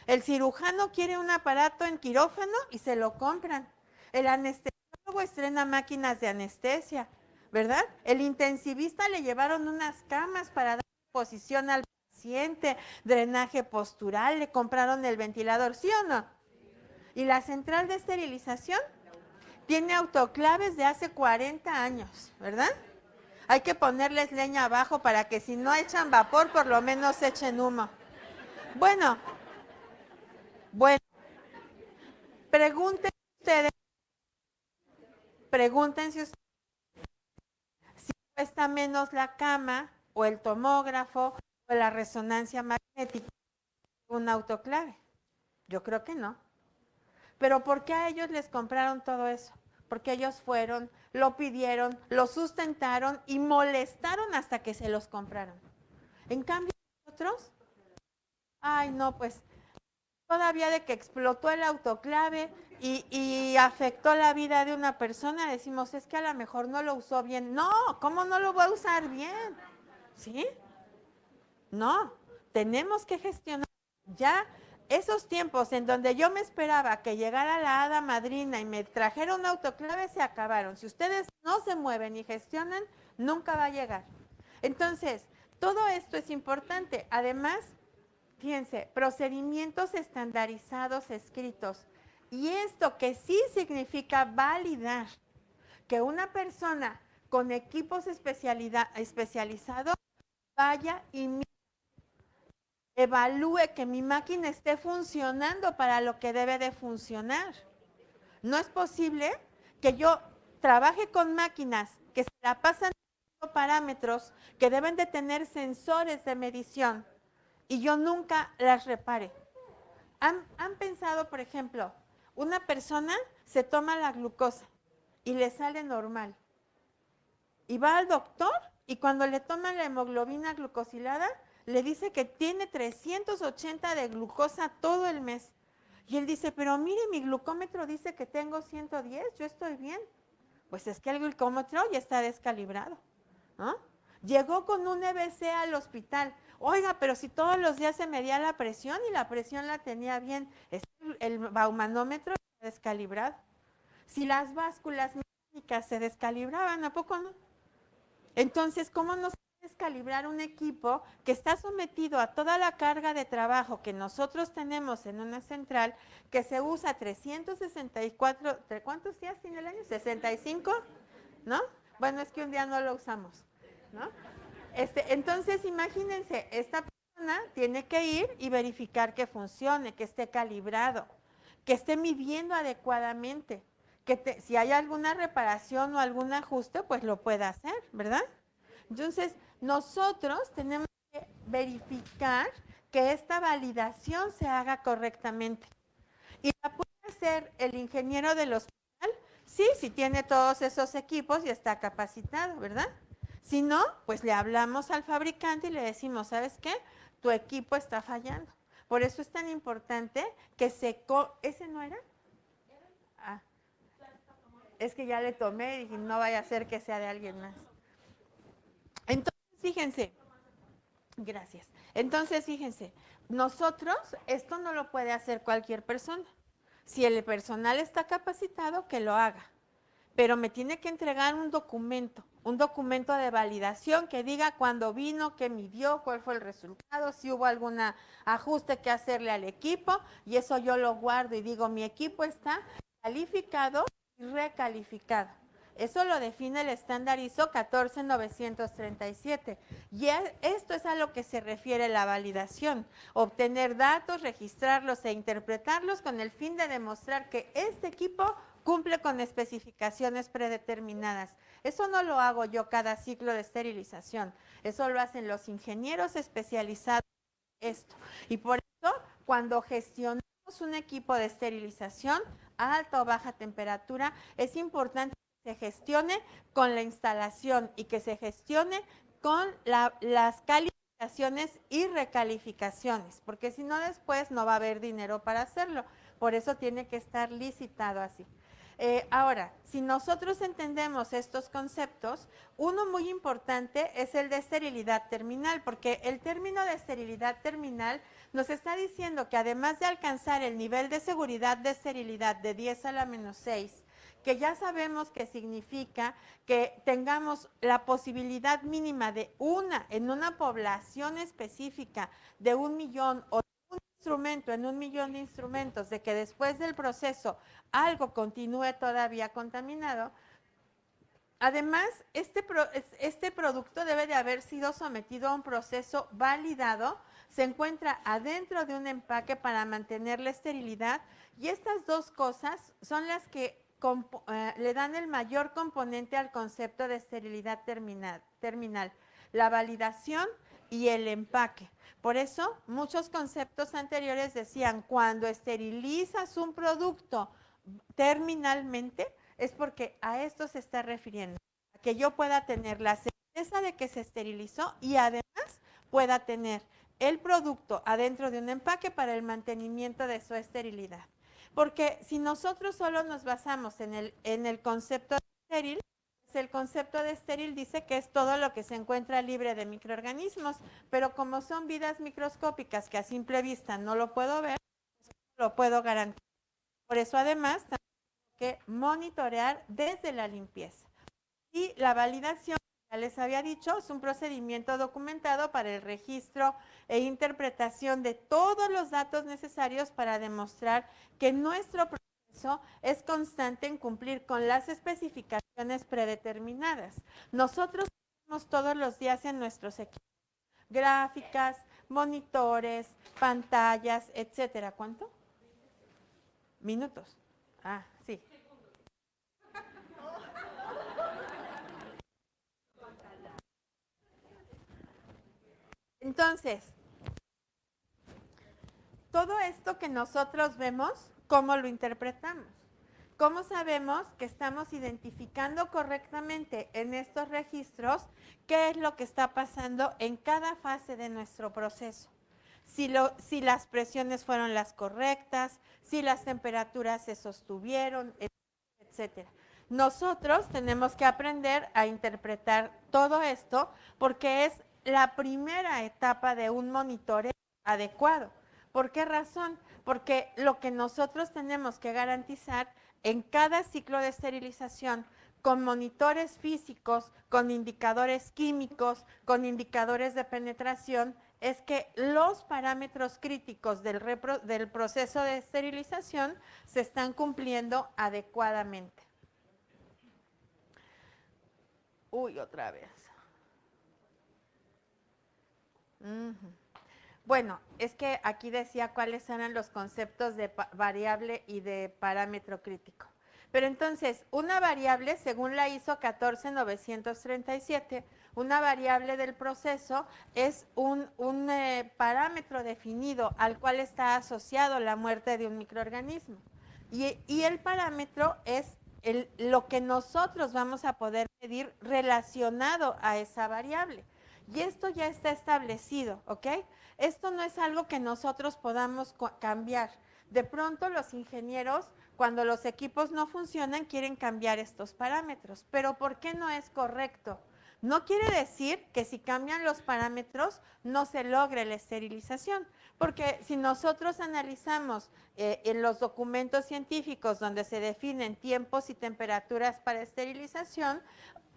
S2: El cirujano quiere un aparato en quirófano y se lo compran. El anestesiólogo estrena máquinas de anestesia, ¿verdad? El intensivista le llevaron unas camas para dar posición al paciente, drenaje postural, le compraron el ventilador, ¿sí o no? Y la central de esterilización tiene autoclaves de hace 40 años, ¿verdad? Hay que ponerles leña abajo para que si no echan vapor, por lo menos echen humo. Bueno, pregúntense ustedes si cuesta menos la cama o el tomógrafo o la resonancia magnética que un autoclave. Yo creo que no. Pero ¿por qué a ellos les compraron todo eso? porque ellos fueron, lo pidieron, lo sustentaron y molestaron hasta que se los compraron. En cambio, nosotros, ay no, pues todavía de que explotó el autoclave y afectó la vida de una persona, decimos, es que a lo mejor no lo usó bien. No, ¿cómo no lo va a usar bien? ¿Sí? No, tenemos que gestionar ya esos tiempos en donde yo me esperaba que llegara la hada madrina y me trajera un autoclave, se acabaron. Si ustedes no se mueven y gestionan, nunca va a llegar. Entonces, todo esto es importante. Además, fíjense, procedimientos estandarizados escritos. Y esto que sí significa validar que una persona con equipos especializados vaya y evalúe que mi máquina esté funcionando para lo que debe de funcionar. No es posible que yo trabaje con máquinas que se la pasan parámetros, que deben de tener sensores de medición y yo nunca las repare. ¿Han pensado, por ejemplo, una persona se toma la glucosa y le sale normal y va al doctor y cuando le toman la hemoglobina glucosilada le dice que tiene 380 de glucosa todo el mes? Y él dice, pero mire, mi glucómetro dice que tengo 110, yo estoy bien. Pues es que el glucómetro ya está descalibrado, ¿no? Llegó con un EBC al hospital. Oiga, pero si todos los días se medía la presión y la presión la tenía bien, el baumanómetro está descalibrado. Si las básculas mecánicas se descalibraban, ¿a poco no? Entonces, ¿cómo no se puede descalibrar un equipo que está sometido a toda la carga de trabajo que nosotros tenemos en una central que se usa 364, ¿cuántos días tiene el año? ¿65? ¿No? Bueno, es que un día no lo usamos, ¿no? Entonces, imagínense, esta persona tiene que ir y verificar que funcione, que esté calibrado, que esté midiendo adecuadamente, que si hay alguna reparación o algún ajuste, pues lo pueda hacer, ¿verdad? Entonces, nosotros tenemos que verificar que esta validación se haga correctamente. Y la puede hacer el ingeniero del hospital, sí, si tiene todos esos equipos y está capacitado, ¿verdad? Si no, pues le hablamos al fabricante y le decimos, ¿sabes qué? Tu equipo está fallando. Por eso es tan importante que ¿ese no era? Ah, es que ya le tomé y dije, no vaya a ser que sea de alguien más. Entonces, fíjense, gracias. Entonces, fíjense, nosotros, esto no lo puede hacer cualquier persona. Si el personal está capacitado, que lo haga. Pero me tiene que entregar un documento de validación que diga cuándo vino, qué midió, cuál fue el resultado, si hubo algún ajuste que hacerle al equipo, y eso yo lo guardo y digo, mi equipo está calificado y recalificado. Eso lo define el estándar ISO 14937. Y esto es a lo que se refiere la validación. Obtener datos, registrarlos e interpretarlos con el fin de demostrar que este equipo cumple con especificaciones predeterminadas. Eso no lo hago yo cada ciclo de esterilización. Eso lo hacen los ingenieros especializados en esto. Y por eso, cuando gestionamos un equipo de esterilización a alta o baja temperatura, es importante se gestione con la instalación y que se gestione con las calificaciones y recalificaciones, porque si no después no va a haber dinero para hacerlo. Por eso tiene que estar licitado así. Ahora, si nosotros entendemos estos conceptos, uno muy importante es el de esterilidad terminal, porque el término de esterilidad terminal nos está diciendo que además de alcanzar el nivel de seguridad de esterilidad de 10 a la menos 6, que ya sabemos que significa que tengamos la posibilidad mínima de en una población específica de 1 millón o un instrumento en 1 millón de instrumentos, de que después del proceso algo continúe todavía contaminado. Además, este producto debe de haber sido sometido a un proceso validado, se encuentra adentro de un empaque para mantener la esterilidad y estas dos cosas son las que le dan el mayor componente al concepto de esterilidad terminal, la validación y el empaque. Por eso, muchos conceptos anteriores decían, cuando esterilizas un producto terminalmente, es porque a esto se está refiriendo, a que yo pueda tener la certeza de que se esterilizó y además pueda tener el producto adentro de un empaque para el mantenimiento de su esterilidad. Porque si nosotros solo nos basamos en el concepto de estéril, pues el concepto de estéril dice que es todo lo que se encuentra libre de microorganismos, pero como son vidas microscópicas que a simple vista no lo puedo ver, lo puedo garantizar. Por eso además tengo que monitorear desde la limpieza. Y la validación, ya les había dicho, es un procedimiento documentado para el registro e interpretación de todos los datos necesarios para demostrar que nuestro proceso es constante en cumplir con las especificaciones predeterminadas. Nosotros tenemos todos los días en nuestros equipos gráficas, monitores, pantallas, etcétera. ¿Cuánto? Minutos. Ah, sí. Entonces, todo esto que nosotros vemos, ¿cómo lo interpretamos? ¿Cómo sabemos que estamos identificando correctamente en estos registros qué es lo que está pasando en cada fase de nuestro proceso? Si las presiones fueron las correctas, si las temperaturas se sostuvieron, etcétera. Nosotros tenemos que aprender a interpretar todo esto porque es la primera etapa de un monitoreo adecuado. ¿Por qué razón? Porque lo que nosotros tenemos que garantizar en cada ciclo de esterilización, con monitores físicos, con indicadores químicos, con indicadores de penetración, es que los parámetros críticos del proceso de esterilización se están cumpliendo adecuadamente. Uy, otra vez. Bueno, es que aquí decía cuáles eran los conceptos de variable y de parámetro crítico. Pero entonces, una variable, según la ISO 14937, una variable del proceso es un parámetro definido al cual está asociado la muerte de un microorganismo. Y el parámetro es lo que nosotros vamos a poder medir relacionado a esa variable. Y esto ya está establecido, ¿ok? Esto no es algo que nosotros podamos cambiar. De pronto los ingenieros, cuando los equipos no funcionan, quieren cambiar estos parámetros. Pero ¿por qué no es correcto? No quiere decir que si cambian los parámetros no se logre la esterilización, porque si nosotros analizamos en los documentos científicos donde se definen tiempos y temperaturas para esterilización,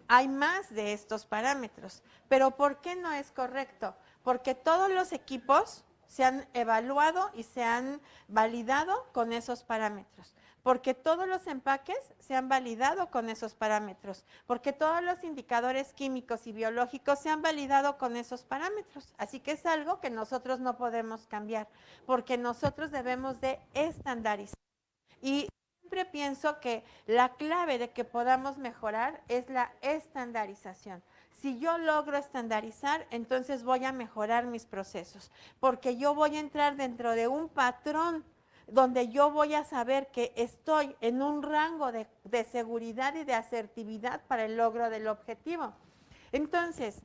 S2: hay más de estos parámetros. Pero ¿por qué no es correcto? Porque todos los equipos se han evaluado y se han validado con esos parámetros. Porque todos los empaques se han validado con esos parámetros. Porque todos los indicadores químicos y biológicos se han validado con esos parámetros. Así que es algo que nosotros no podemos cambiar. Porque nosotros debemos de estandarizar. Y siempre pienso que la clave de que podamos mejorar es la estandarización. Si yo logro estandarizar, entonces voy a mejorar mis procesos, porque yo voy a entrar dentro de un patrón donde yo voy a saber que estoy en un rango de seguridad y de asertividad para el logro del objetivo. Entonces,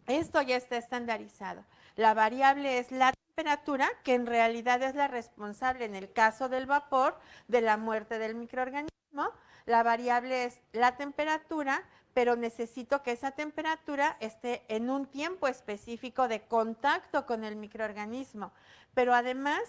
S2: esto ya está estandarizado. La variable es la temperatura, que en realidad es la responsable en el caso del vapor de la muerte del microorganismo. La variable es la temperatura, pero necesito que esa temperatura esté en un tiempo específico de contacto con el microorganismo. Pero además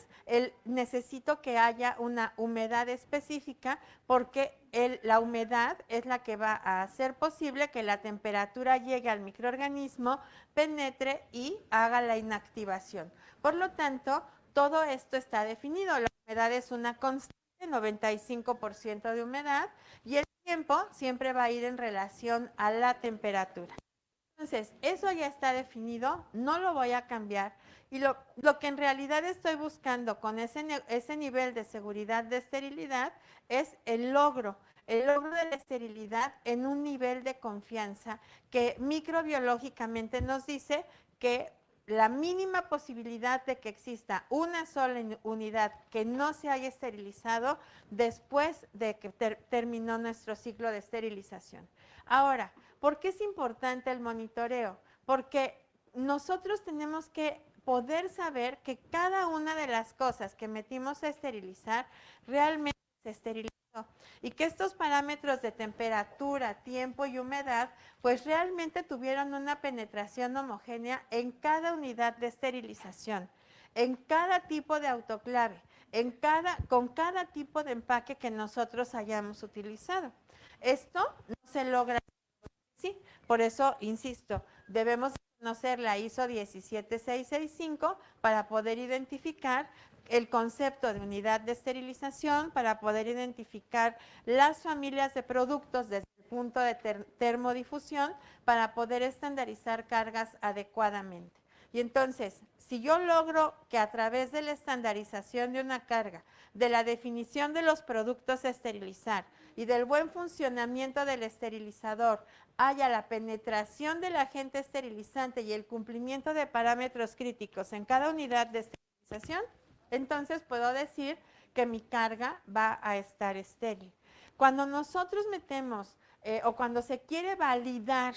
S2: necesito que haya una humedad específica porque la humedad es la que va a hacer posible que la temperatura llegue al microorganismo, penetre y haga la inactivación. Por lo tanto, todo esto está definido. La humedad es una constante, 95% de humedad, y el tiempo siempre va a ir en relación a la temperatura. Entonces, eso ya está definido, no lo voy a cambiar. Y lo que en realidad estoy buscando con ese nivel de seguridad de esterilidad es el logro de la esterilidad en un nivel de confianza que microbiológicamente nos dice que la mínima posibilidad de que exista una sola unidad que no se haya esterilizado después de que terminó nuestro ciclo de esterilización. Ahora, ¿por qué es importante el monitoreo? Porque nosotros tenemos que poder saber que cada una de las cosas que metimos a esterilizar realmente se esterilizó y que estos parámetros de temperatura, tiempo y humedad pues realmente tuvieron una penetración homogénea en cada unidad de esterilización, en cada tipo de autoclave, con cada tipo de empaque que nosotros hayamos utilizado. Esto no se logra así, por eso, insisto, debemos conocer la ISO 17665 para poder identificar el concepto de unidad de esterilización, para poder identificar las familias de productos desde el punto de termodifusión, para poder estandarizar cargas adecuadamente. Y entonces, si yo logro que a través de la estandarización de una carga, de la definición de los productos a esterilizar y del buen funcionamiento del esterilizador, haya la penetración del agente esterilizante y el cumplimiento de parámetros críticos en cada unidad de esterilización, entonces puedo decir que mi carga va a estar estéril. Cuando nosotros metemos o cuando se quiere validar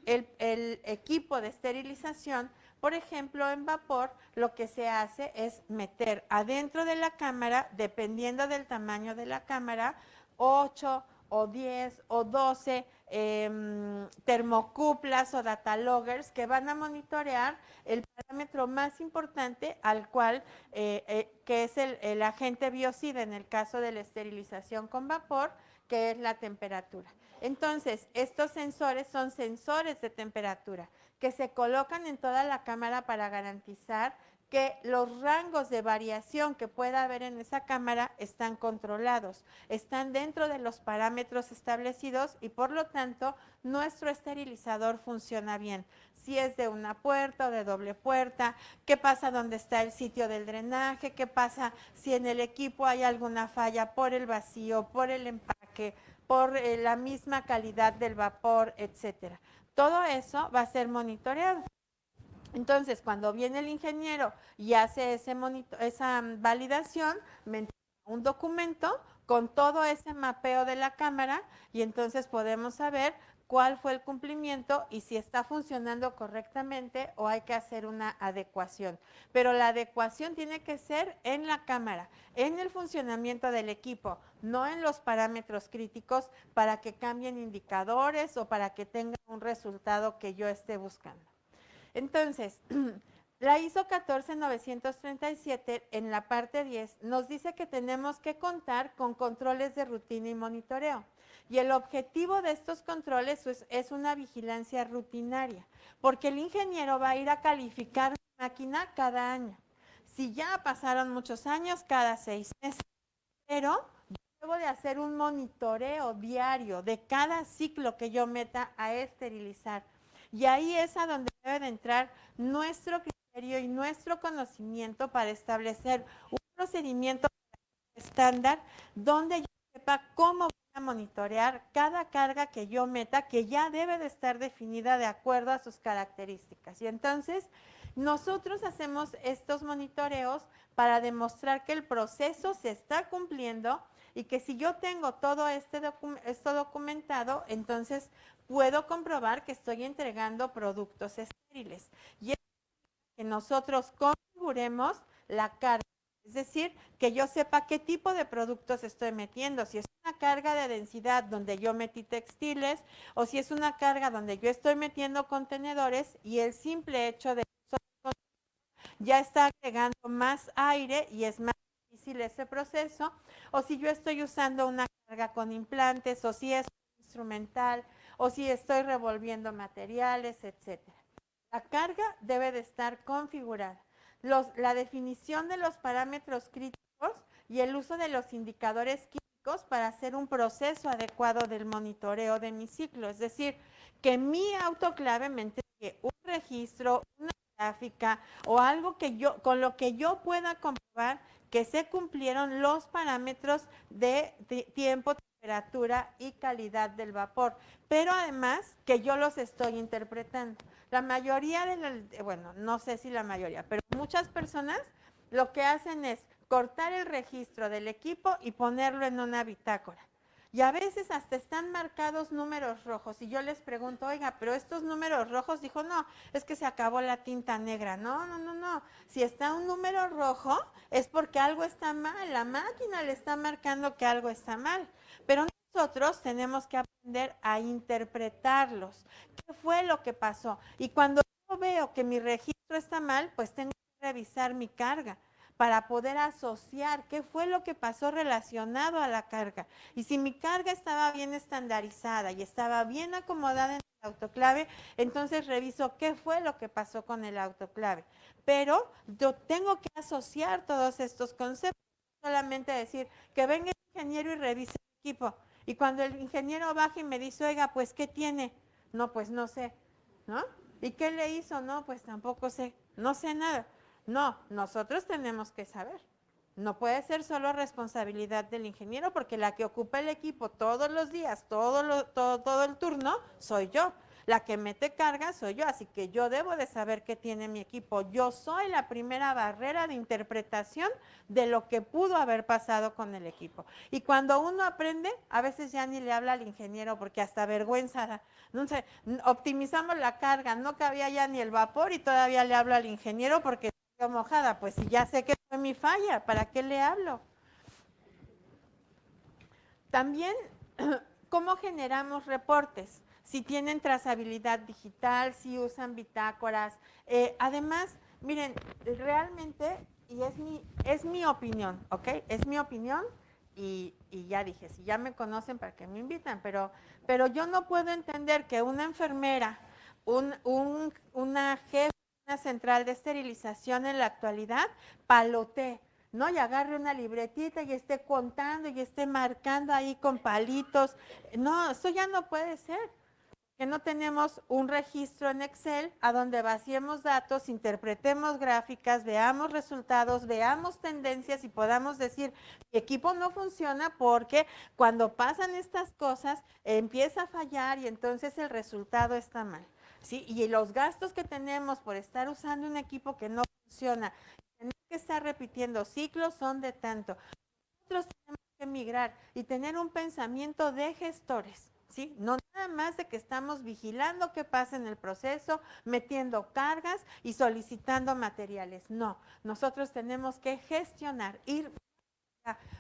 S2: el equipo de esterilización, por ejemplo, en vapor, lo que se hace es meter adentro de la cámara, dependiendo del tamaño de la cámara, 8 o 10 o 12 termocuplas o data loggers que van a monitorear el parámetro más importante al cual, que es el agente biocida en el caso de la esterilización con vapor, que es la temperatura. Entonces, estos sensores son sensores de temperatura que se colocan en toda la cámara para garantizar que los rangos de variación que pueda haber en esa cámara están controlados, están dentro de los parámetros establecidos y por lo tanto nuestro esterilizador funciona bien. Si es de una puerta o de doble puerta, qué pasa donde está el sitio del drenaje, qué pasa si en el equipo hay alguna falla por el vacío, por el empaque, por la misma calidad del vapor, etcétera. Todo eso va a ser monitoreado. Entonces, cuando viene el ingeniero y hace esa validación, me entrega un documento con todo ese mapeo de la cámara y entonces podemos saber cuál fue el cumplimiento y si está funcionando correctamente o hay que hacer una adecuación. Pero la adecuación tiene que ser en la cámara, en el funcionamiento del equipo, no en los parámetros críticos para que cambien indicadores o para que tenga un resultado que yo esté buscando. Entonces, la ISO 14937 en la parte 10 nos dice que tenemos que contar con controles de rutina y monitoreo. Y el objetivo de estos controles es una vigilancia rutinaria, porque el ingeniero va a ir a calificar la máquina cada año. Si ya pasaron muchos años, cada 6 meses. Pero debo de hacer un monitoreo diario de cada ciclo que yo meta a esterilizar. Y ahí es a donde debe de entrar nuestro criterio y nuestro conocimiento para establecer un procedimiento estándar donde yo sepa cómo voy a monitorear cada carga que yo meta, que ya debe de estar definida de acuerdo a sus características. Y entonces nosotros hacemos estos monitoreos para demostrar que el proceso se está cumpliendo y que si yo tengo todo esto documentado, entonces puedo comprobar que estoy entregando productos estériles. Y es que nosotros configuremos la carga, es decir, que yo sepa qué tipo de productos estoy metiendo, si es una carga de densidad donde yo metí textiles o si es una carga donde yo estoy metiendo contenedores y el simple hecho de ya está agregando más aire y es más difícil ese proceso, o si yo estoy usando una carga con implantes, o si es instrumental, o si estoy revolviendo materiales, etcétera. La carga debe de estar configurada. La definición de los parámetros críticos y el uso de los indicadores químicos para hacer un proceso adecuado del monitoreo de mi ciclo, es decir, que mi autoclave me entregue un registro, una gráfica o algo que con lo que yo pueda comprobar que se cumplieron los parámetros de tiempo, temperatura y calidad del vapor, pero además que yo los estoy interpretando. La mayoría bueno, no sé si la mayoría, pero muchas personas lo que hacen es cortar el registro del equipo y ponerlo en una bitácora. Y a veces hasta están marcados números rojos. Y yo les pregunto, oiga, pero estos números rojos, dijo, no, es que se acabó la tinta negra. No. Si está un número rojo, es porque algo está mal. La máquina le está marcando que algo está mal. Pero nosotros tenemos que aprender a interpretarlos. ¿Qué fue lo que pasó? Y cuando yo veo que mi registro está mal, pues tengo que revisar mi carga para poder asociar qué fue lo que pasó relacionado a la carga. Y si mi carga estaba bien estandarizada y estaba bien acomodada en el autoclave, entonces reviso qué fue lo que pasó con el autoclave. Pero yo tengo que asociar todos estos conceptos, solamente decir que venga el ingeniero y revise el equipo. Y cuando el ingeniero baja y me dice, oiga, pues, ¿qué tiene? No, pues no sé, ¿no? ¿Y qué le hizo? No, pues tampoco sé, no sé nada. No, nosotros tenemos que saber. No puede ser solo responsabilidad del ingeniero, porque la que ocupa el equipo todos los días, todo el turno, soy yo. La que mete carga soy yo, así que yo debo de saber qué tiene mi equipo. Yo soy la primera barrera de interpretación de lo que pudo haber pasado con el equipo. Y cuando uno aprende, a veces ya ni le habla al ingeniero porque hasta vergüenza da. No sé, optimizamos la carga, no cabía ya ni el vapor y todavía le hablo al ingeniero porque estoy mojada. Pues si ya sé que fue mi falla, ¿para qué le hablo? También, ¿cómo generamos reportes? Si tienen trazabilidad digital, si usan bitácoras. Además, miren, realmente, y es mi opinión, ¿ok? Es mi opinión y ya dije, si ya me conocen, ¿para qué me invitan? Pero yo no puedo entender que una enfermera, una jefa de una central de esterilización en la actualidad, palotee, ¿no? Y agarre una libretita y esté contando y esté marcando ahí con palitos. No, eso ya no puede ser. Que no tenemos un registro en Excel a donde vaciemos datos, interpretemos gráficas, veamos resultados, veamos tendencias y podamos decir, mi equipo no funciona porque cuando pasan estas cosas empieza a fallar y entonces el resultado está mal. ¿Sí? Y los gastos que tenemos por estar usando un equipo que no funciona, tener que estar repitiendo ciclos son de tanto. Nosotros tenemos que migrar y tener un pensamiento de gestores, ¿sí? No nada más de que estamos vigilando qué pasa en el proceso, metiendo cargas y solicitando materiales. No, nosotros tenemos que gestionar, ir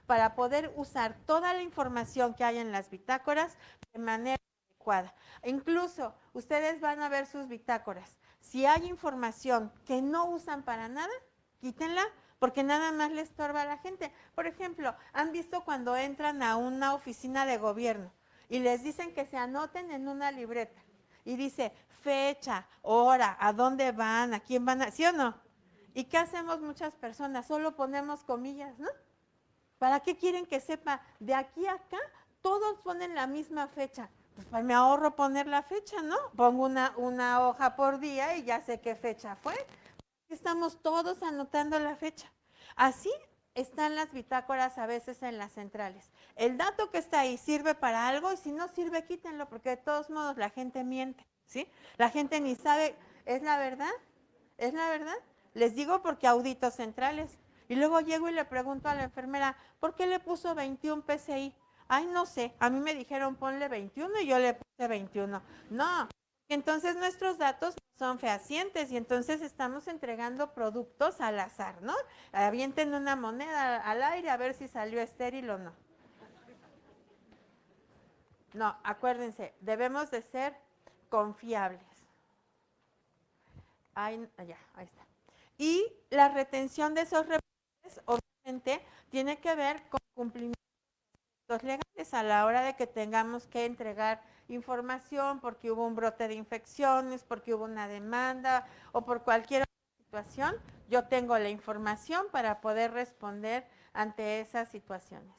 S2: para poder usar toda la información que hay en las bitácoras de manera adecuada. Incluso ustedes van a ver sus bitácoras. Si hay información que no usan para nada, quítenla, porque nada más le estorba a la gente. Por ejemplo, han visto cuando entran a una oficina de gobierno y les dicen que se anoten en una libreta y dice fecha, hora, a dónde van, a quién van, ¿sí o no? ¿Y qué hacemos muchas personas? Solo ponemos comillas, ¿no? ¿Para qué quieren que sepa? De aquí a acá, todos ponen la misma fecha. Pues me ahorro poner la fecha, ¿no? Pongo una hoja por día y ya sé qué fecha fue. Estamos todos anotando la fecha. Así están las bitácoras a veces en las centrales. El dato que está ahí sirve para algo y si no sirve, quítenlo, porque de todos modos la gente miente, ¿sí? La gente ni sabe, ¿es la verdad? ¿Es la verdad? Les digo porque audito centrales. Y luego llego y le pregunto a la enfermera, ¿por qué le puso 21 PCI? Ay, no sé, a mí me dijeron ponle 21 y yo le puse 21. No, entonces nuestros datos son fehacientes y entonces estamos entregando productos al azar, ¿no? Avienten una moneda al aire a ver si salió estéril o no. No, acuérdense, debemos de ser confiables. Ahí está. Y la retención de esos reportes, obviamente, tiene que ver con cumplimientos legales a la hora de que tengamos que entregar información porque hubo un brote de infecciones, porque hubo una demanda o por cualquier otra situación. Yo tengo la información para poder responder ante esas situaciones.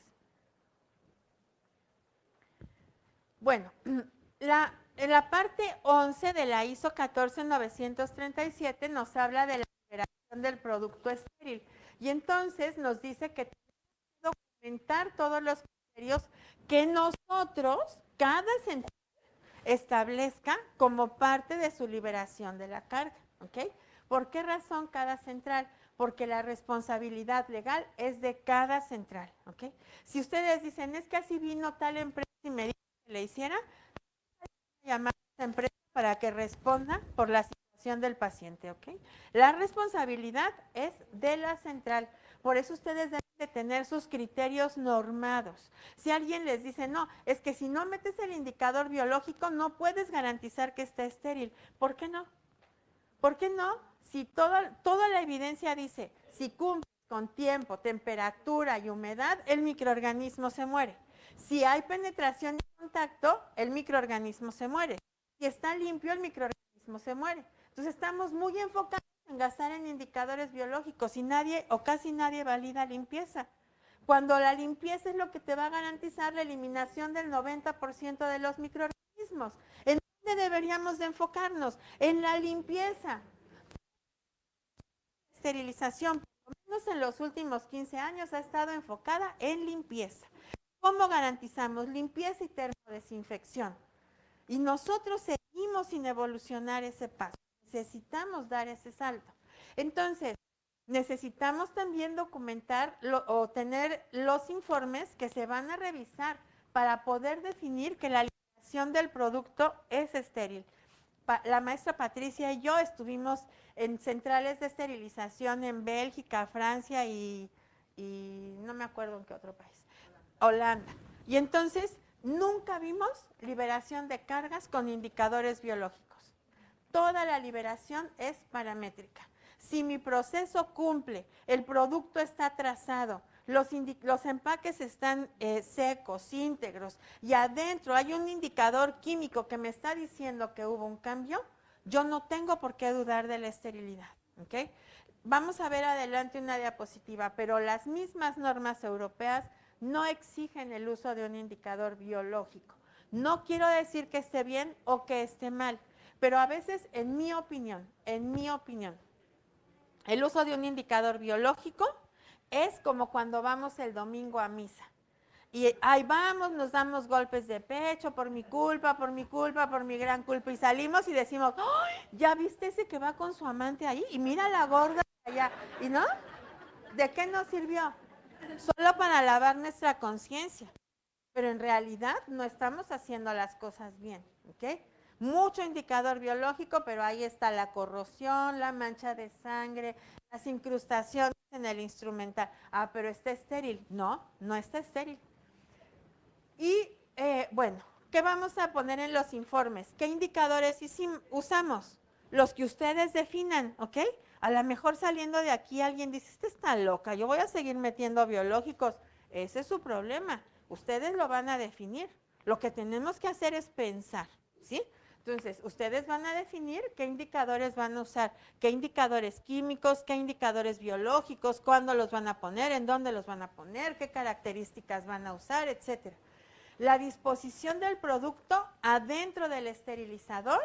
S2: Bueno, en la parte 11 de la ISO 14937 nos habla de la liberación del producto estéril y entonces nos dice que tenemos que documentar todos los criterios que nosotros, cada central, establezca como parte de su liberación de la carga, ¿ok? ¿Por qué razón cada central? Porque la responsabilidad legal es de cada central, ¿ok? Si ustedes dicen, es que así vino tal empresa y me dijo que le hiciera, llamar a esa empresa para que responda por la situación del paciente, ¿ok? La responsabilidad es de la central. Por eso ustedes deben de tener sus criterios normados. Si alguien les dice, no, es que si no metes el indicador biológico no puedes garantizar que esté estéril. ¿Por qué no? ¿Por qué no? Si toda la evidencia dice, si cumples con tiempo, temperatura y humedad, el microorganismo se muere. Si hay penetración y contacto, el microorganismo se muere. Si está limpio, el microorganismo se muere. Entonces estamos muy enfocados en gastar en indicadores biológicos y nadie o casi nadie valida limpieza. Cuando la limpieza es lo que te va a garantizar la eliminación del 90% de los microorganismos. ¿En dónde deberíamos de enfocarnos? En la limpieza. Esterilización, por lo menos en los últimos 15 años, ha estado enfocada en limpieza. ¿Cómo garantizamos limpieza y termodesinfección? Y nosotros seguimos sin evolucionar ese paso. Necesitamos dar ese salto. Entonces, necesitamos también documentar o tener los informes que se van a revisar para poder definir que la liberación del producto es estéril. La maestra Patricia y yo estuvimos en centrales de esterilización en Bélgica, Francia y no me acuerdo en qué otro país, Holanda. Y entonces nunca vimos liberación de cargas con indicadores biológicos. Toda la liberación es paramétrica. Si mi proceso cumple, el producto está trazado, los empaques están secos, íntegros, y adentro hay un indicador químico que me está diciendo que hubo un cambio, yo no tengo por qué dudar de la esterilidad, ¿ok? Vamos a ver adelante una diapositiva, pero las mismas normas europeas no exigen el uso de un indicador biológico. No quiero decir que esté bien o que esté mal, pero a veces, en mi opinión, el uso de un indicador biológico es como cuando vamos el domingo a misa. Y ahí vamos, nos damos golpes de pecho por mi culpa, por mi gran culpa. Y salimos y decimos, ¡ay! ¿Ya viste ese que va con su amante ahí? Y mira la gorda allá. ¿Y no? ¿De qué nos sirvió? Solo para lavar nuestra conciencia. Pero en realidad no estamos haciendo las cosas bien, ¿ok? Mucho indicador biológico, pero ahí está la corrosión, la mancha de sangre, las incrustaciones en el instrumental. Ah, pero está estéril. No, no está estéril. Y bueno, ¿qué vamos a poner en los informes? ¿Qué indicadores usamos? Los que ustedes definan, ¿ok? A lo mejor saliendo de aquí alguien dice, esta está loca, yo voy a seguir metiendo biológicos. Ese es su problema. Ustedes lo van a definir. Lo que tenemos que hacer es pensar, ¿sí? Entonces, ustedes van a definir qué indicadores van a usar, qué indicadores químicos, qué indicadores biológicos, cuándo los van a poner, en dónde los van a poner, qué características van a usar, etcétera. La disposición del producto adentro del esterilizador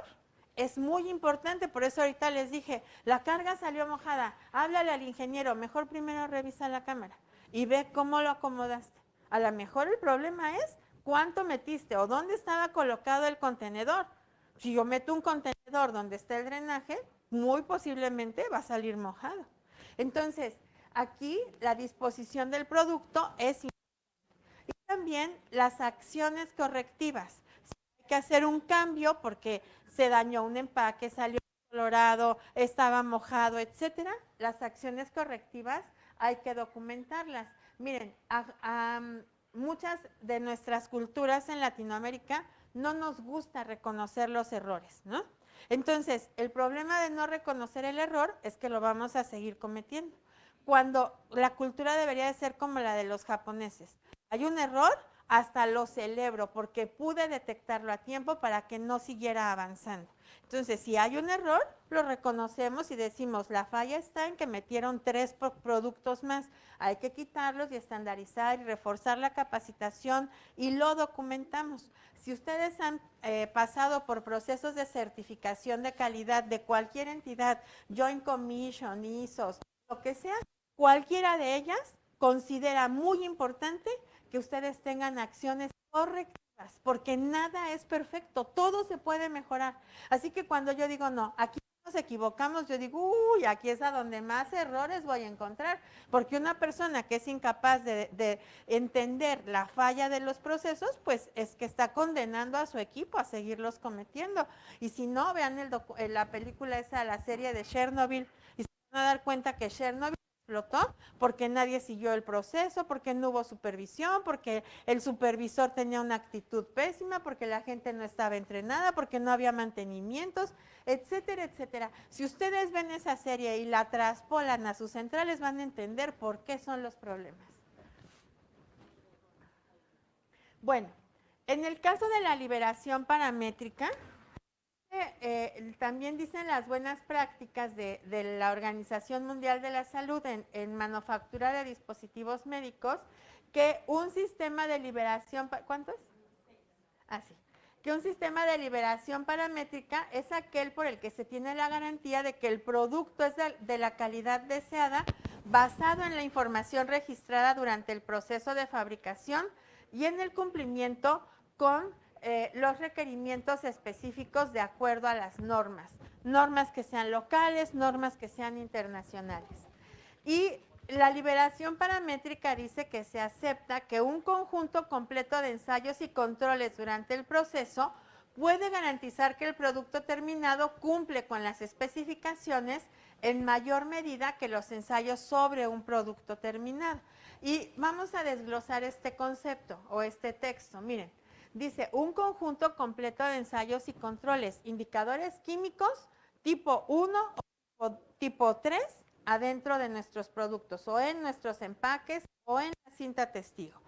S2: es muy importante, por eso ahorita les dije, la carga salió mojada, háblale al ingeniero, mejor primero revisa la cámara y ve cómo lo acomodaste. A lo mejor el problema es cuánto metiste o dónde estaba colocado el contenedor. Si yo meto un contenedor donde está el drenaje, muy posiblemente va a salir mojado. Entonces, aquí la disposición del producto es importante. Y también las acciones correctivas. Si hay que hacer un cambio porque se dañó un empaque, salió colorado, estaba mojado, etcétera, las acciones correctivas hay que documentarlas. Miren, muchas de nuestras culturas en Latinoamérica no nos gusta reconocer los errores, ¿no? Entonces, el problema de no reconocer el error es que lo vamos a seguir cometiendo. Cuando la cultura debería de ser como la de los japoneses. Hay un error, hasta lo celebro porque pude detectarlo a tiempo para que no siguiera avanzando. Entonces, si hay un error, lo reconocemos y decimos, la falla está en que metieron 3 productos más. Hay que quitarlos y estandarizar y reforzar la capacitación y lo documentamos. Si ustedes han pasado por procesos de certificación de calidad de cualquier entidad, Joint Commission, ISOs, lo que sea, cualquiera de ellas considera muy importante que ustedes tengan acciones correctivas porque nada es perfecto, todo se puede mejorar. Así que cuando yo digo, no, aquí nos equivocamos, yo digo, uy, aquí es a donde más errores voy a encontrar, porque una persona que es incapaz de entender la falla de los procesos, pues es que está condenando a su equipo a seguirlos cometiendo. Y si no, vean la película esa, la serie de Chernobyl, y se van a dar cuenta que Chernobyl explotó porque nadie siguió el proceso, porque no hubo supervisión, porque el supervisor tenía una actitud pésima, porque la gente no estaba entrenada, porque no había mantenimientos, etcétera, etcétera. Si ustedes ven esa serie y la traspolan a sus centrales, van a entender por qué son los problemas. Bueno, en el caso de la liberación paramétrica, también dicen las buenas prácticas de la Organización Mundial de la Salud en manufactura de dispositivos médicos que un sistema de liberación, ¿cuánto es? Así. Que un sistema de liberación paramétrica es aquel por el que se tiene la garantía de que el producto es de la calidad deseada basado en la información registrada durante el proceso de fabricación y en el cumplimiento con los requerimientos específicos de acuerdo a las normas. Normas que sean locales, normas que sean internacionales. Y la liberación paramétrica dice que se acepta que un conjunto completo de ensayos y controles durante el proceso puede garantizar que el producto terminado cumple con las especificaciones en mayor medida que los ensayos sobre un producto terminado. Y vamos a desglosar este concepto o este texto. Miren, dice un conjunto completo de ensayos y controles, indicadores químicos tipo 1 o tipo 3 adentro de nuestros productos o en nuestros empaques o en la cinta testigo.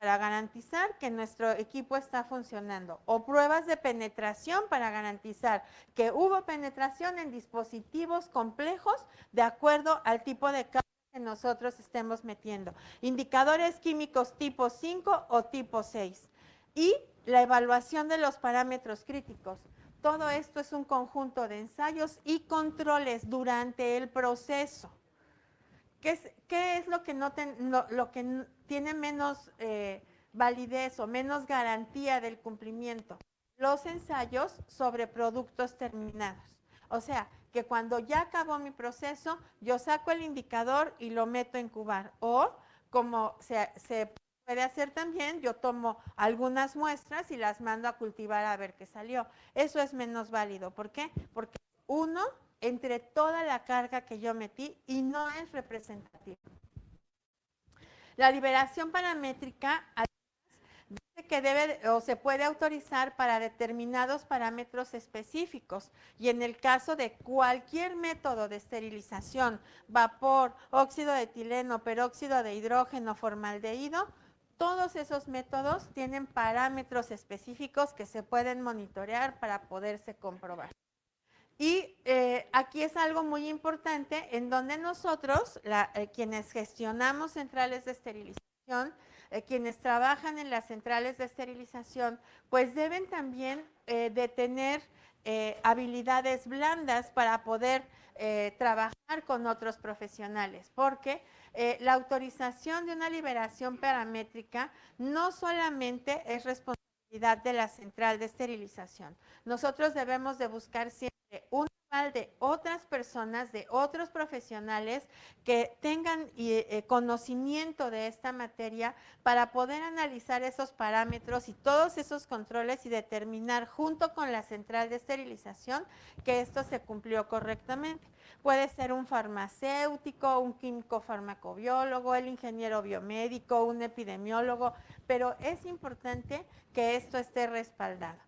S2: Para garantizar que nuestro equipo está funcionando o pruebas de penetración para garantizar que hubo penetración en dispositivos complejos de acuerdo al tipo de carga que nosotros estemos metiendo. Indicadores químicos tipo 5 o tipo 6 y la evaluación de los parámetros críticos. Todo esto es un conjunto de ensayos y controles durante el proceso. ¿Qué es lo que, lo que tiene menos validez o menos garantía del cumplimiento? Los ensayos sobre productos terminados. O sea, que cuando ya acabó mi proceso, yo saco el indicador y lo meto a incubar. O, como se puede hacer también, yo tomo algunas muestras y las mando a cultivar a ver qué salió. Eso es menos válido. ¿Por qué? Porque uno, entre toda la carga que yo metí y no es representativo. La liberación paramétrica dice que debe o se puede autorizar para determinados parámetros específicos y en el caso de cualquier método de esterilización, vapor, óxido de etileno, peróxido de hidrógeno, formaldehído, todos esos métodos tienen parámetros específicos que se pueden monitorear para poderse comprobar. Y aquí es algo muy importante en donde nosotros, quienes gestionamos centrales de esterilización, quienes trabajan en las centrales de esterilización, pues deben también de tener habilidades blandas para poder trabajar con otros profesionales, porque la autorización de una liberación paramétrica no solamente es responsabilidad de la central de esterilización. Nosotros debemos de buscar siempre un aval de otras personas, de otros profesionales que tengan conocimiento de esta materia para poder analizar esos parámetros y todos esos controles y determinar junto con la central de esterilización que esto se cumplió correctamente. Puede ser un farmacéutico, un químico farmacobiólogo, el ingeniero biomédico, un epidemiólogo, pero es importante que esto esté respaldado.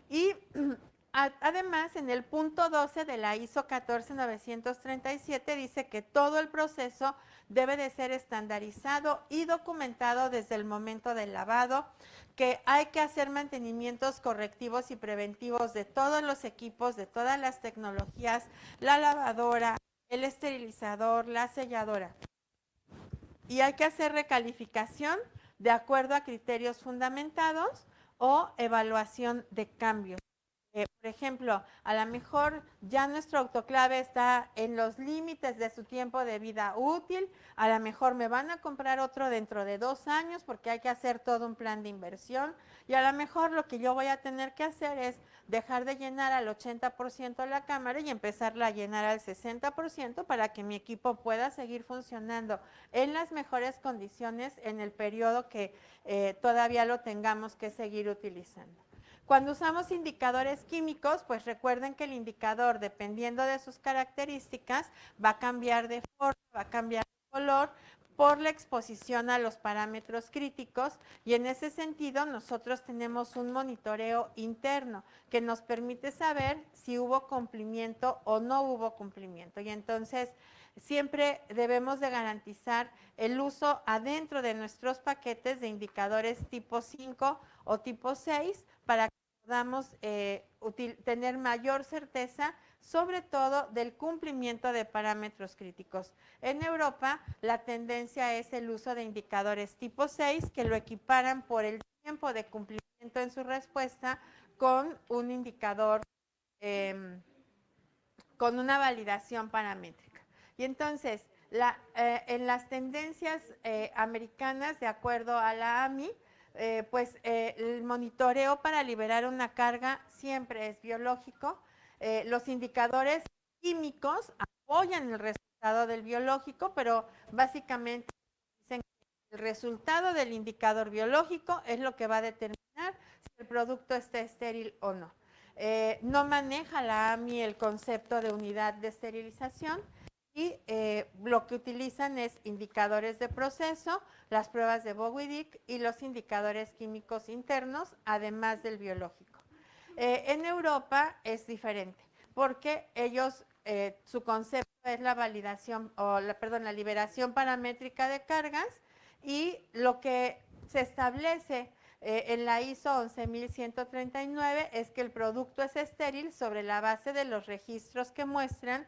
S2: Y además, en el punto 12 de la ISO 14937 dice que todo el proceso debe de ser estandarizado y documentado desde el momento del lavado, que hay que hacer mantenimientos correctivos y preventivos de todos los equipos, de todas las tecnologías, la lavadora, el esterilizador, la selladora. Y hay que hacer recalificación de acuerdo a criterios fundamentados o evaluación de cambios. por ejemplo, a lo mejor ya nuestro autoclave está en los límites de su tiempo de vida útil, a lo mejor me van a comprar otro dentro de 2 años porque hay que hacer todo un plan de inversión y a lo mejor lo que yo voy a tener que hacer es dejar de llenar al 80% la cámara y empezarla a llenar al 60% para que mi equipo pueda seguir funcionando en las mejores condiciones en el periodo que todavía lo tengamos que seguir utilizando. Cuando usamos indicadores químicos, pues recuerden que el indicador, dependiendo de sus características, va a cambiar de forma, va a cambiar de color por la exposición a los parámetros críticos y en ese sentido nosotros tenemos un monitoreo interno que nos permite saber si hubo cumplimiento o no hubo cumplimiento y entonces siempre debemos de garantizar el uso adentro de nuestros paquetes de indicadores tipo 5 o tipo 6 para que podamos tener mayor certeza, sobre todo del cumplimiento de parámetros críticos. En Europa, la tendencia es el uso de indicadores tipo 6 que lo equiparan por el tiempo de cumplimiento en su respuesta con un indicador, con una validación paramétrica. Y entonces, en las tendencias americanas, de acuerdo a la AMI, pues el monitoreo para liberar una carga siempre es biológico. Los indicadores químicos apoyan el resultado del biológico, pero básicamente dicen que el resultado del indicador biológico es lo que va a determinar si el producto está estéril o no. No maneja la AMI el concepto de unidad de esterilización y lo que utilizan es indicadores de proceso, las pruebas de Bowie-Dick y los indicadores químicos internos, además del biológico. En Europa es diferente, porque ellos, su concepto es la validación, la liberación paramétrica de cargas y lo que se establece en la ISO 11139 es que el producto es estéril sobre la base de los registros que muestran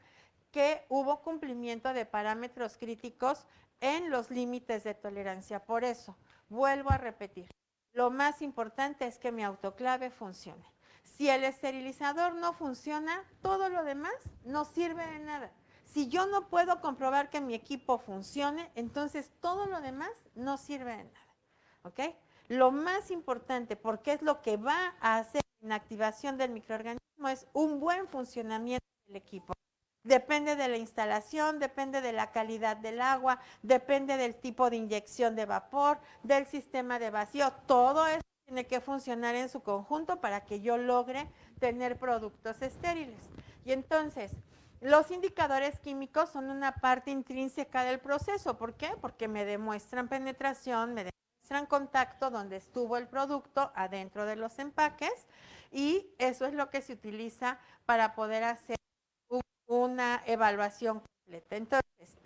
S2: que hubo cumplimiento de parámetros críticos en los límites de tolerancia. Por eso, vuelvo a repetir, lo más importante es que mi autoclave funcione. Si el esterilizador no funciona, todo lo demás no sirve de nada. Si yo no puedo comprobar que mi equipo funcione, entonces todo lo demás no sirve de nada. ¿Ok? Lo más importante, porque es lo que va a hacer la activación del microorganismo, es un buen funcionamiento del equipo. Depende de la instalación, depende de la calidad del agua, depende del tipo de inyección de vapor, del sistema de vacío. Todo eso tiene que funcionar en su conjunto para que yo logre tener productos estériles. Y entonces, los indicadores químicos son una parte intrínseca del proceso. ¿Por qué? Porque me demuestran penetración, me demuestran contacto donde estuvo el producto adentro de los empaques y eso es lo que se utiliza para poder hacer una evaluación completa. Entonces,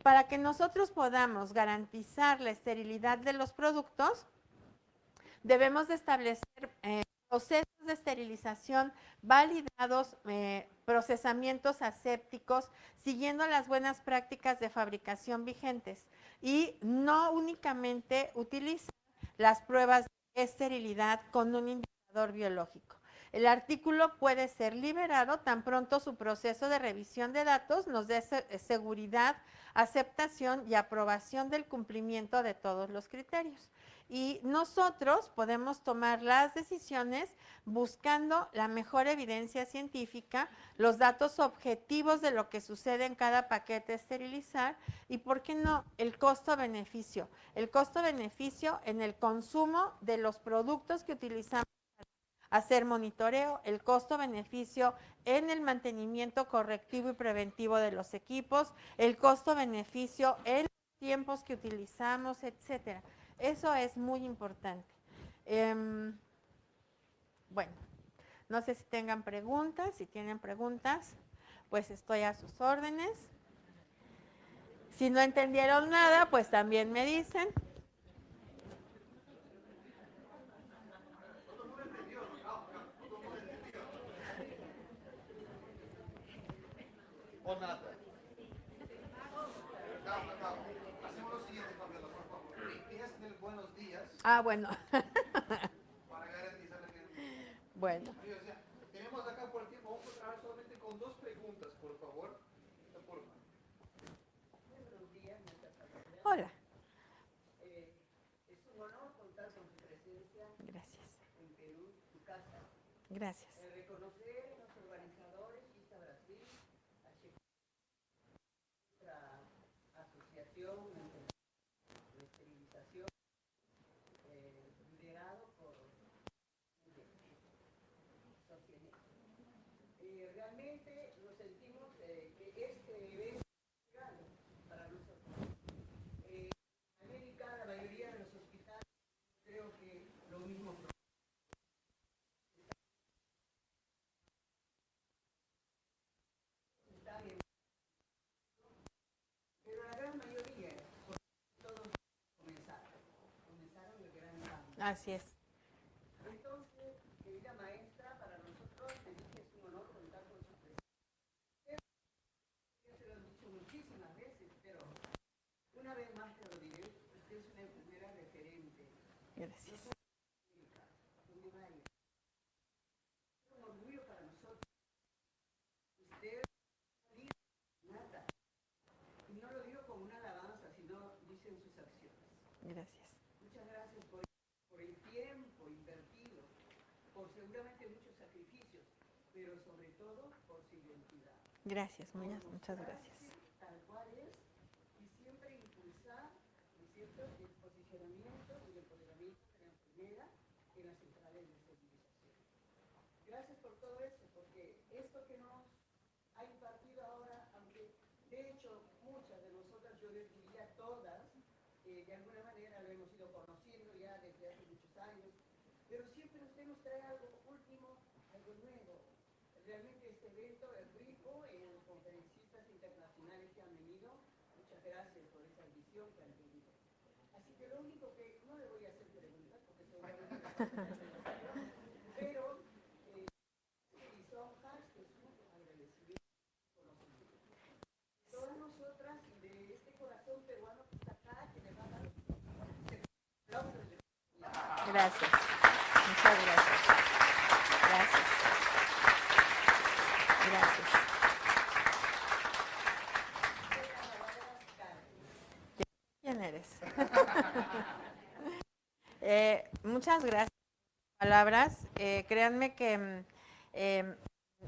S2: para que nosotros podamos garantizar la esterilidad de los productos, debemos de establecer procesos de esterilización validados, procesamientos asépticos, siguiendo las buenas prácticas de fabricación vigentes y no únicamente utilizar las pruebas de esterilidad con un indicador biológico. El artículo puede ser liberado tan pronto su proceso de revisión de datos nos dé seguridad, aceptación y aprobación del cumplimiento de todos los criterios. Y nosotros podemos tomar las decisiones buscando la mejor evidencia científica, los datos objetivos de lo que sucede en cada paquete a esterilizar y, ¿por qué no?, el costo-beneficio. El costo-beneficio en el consumo de los productos que utilizamos para hacer monitoreo, el costo-beneficio en el mantenimiento correctivo y preventivo de los equipos, el costo-beneficio en los tiempos que utilizamos, etcétera. Eso es muy importante. Bueno, no sé si tengan preguntas. Si tienen preguntas, pues estoy a sus órdenes. Si no entendieron nada, pues también me dicen.
S1: O nada. Calma, calma. Hacemos lo siguiente, Fabiola, por favor. Empiezas del buenos días.
S2: Ah, bueno.
S1: Para garantizar que...
S2: Bueno.
S1: tenemos acá por el tiempo, vamos a trabajar solamente con 2 preguntas, por favor.
S3: Buenos días, muchas gracias.
S2: Hola.
S3: Es un honor contar con su presencia
S2: Gracias.
S3: en Perú, su casa.
S2: Gracias.
S3: Reconocer a los organizadores, ISA Brasil, a nuestra asociación de esterilización, liderado por Sociedad. Realmente nos sentimos que este evento es regalo para nosotros. En América, la mayoría de los hospitales, creo que lo mismo. Pero la gran mayoría, todos comenzaron el gran cambio.
S2: Así es.
S3: Entonces, querida maestra, para nosotros es un honor contar con su presencia. Ya se lo he dicho muchísimas veces, pero una vez más te lo diré, usted es una enfermera referente.
S2: Gracias.
S3: Donde vaya. Es un orgullo para nosotros. Usted es nata. Y no lo digo como una alabanza, sino dicen sus acciones.
S2: Gracias.
S3: Muchas gracias por el tiempo invertido, por seguramente muchos sacrificios, pero sobre todo por su identidad.
S2: Gracias, muchas gracias.
S3: Tal cual es, y siempre impulsar, ¿no es cierto?, el posicionamiento y el empoderamiento de la enfermera en las centrales de esterilización. Gracias por todo eso, porque esto que nos ha impartido ahora, aunque de hecho muchas de nosotras, yo les diría todas, de alguna manera lo hemos ido conociendo ya desde hace muchos años, pero siempre usted nos trae algo último, algo nuevo. Realmente este evento es rico en conferencistas internacionales que han venido. Muchas gracias por esa visión que han tenido. Así que lo único que, no le voy a hacer preguntas, porque seguramente pero lisonjas que es un agradecimiento conocimiento. Todas nosotras y de este corazón peruano que está acá, que le va a dar aplausos.
S2: Gracias. Muchas gracias. Gracias. Gracias. ¿Quién eres? Muchas gracias por las palabras. Créanme que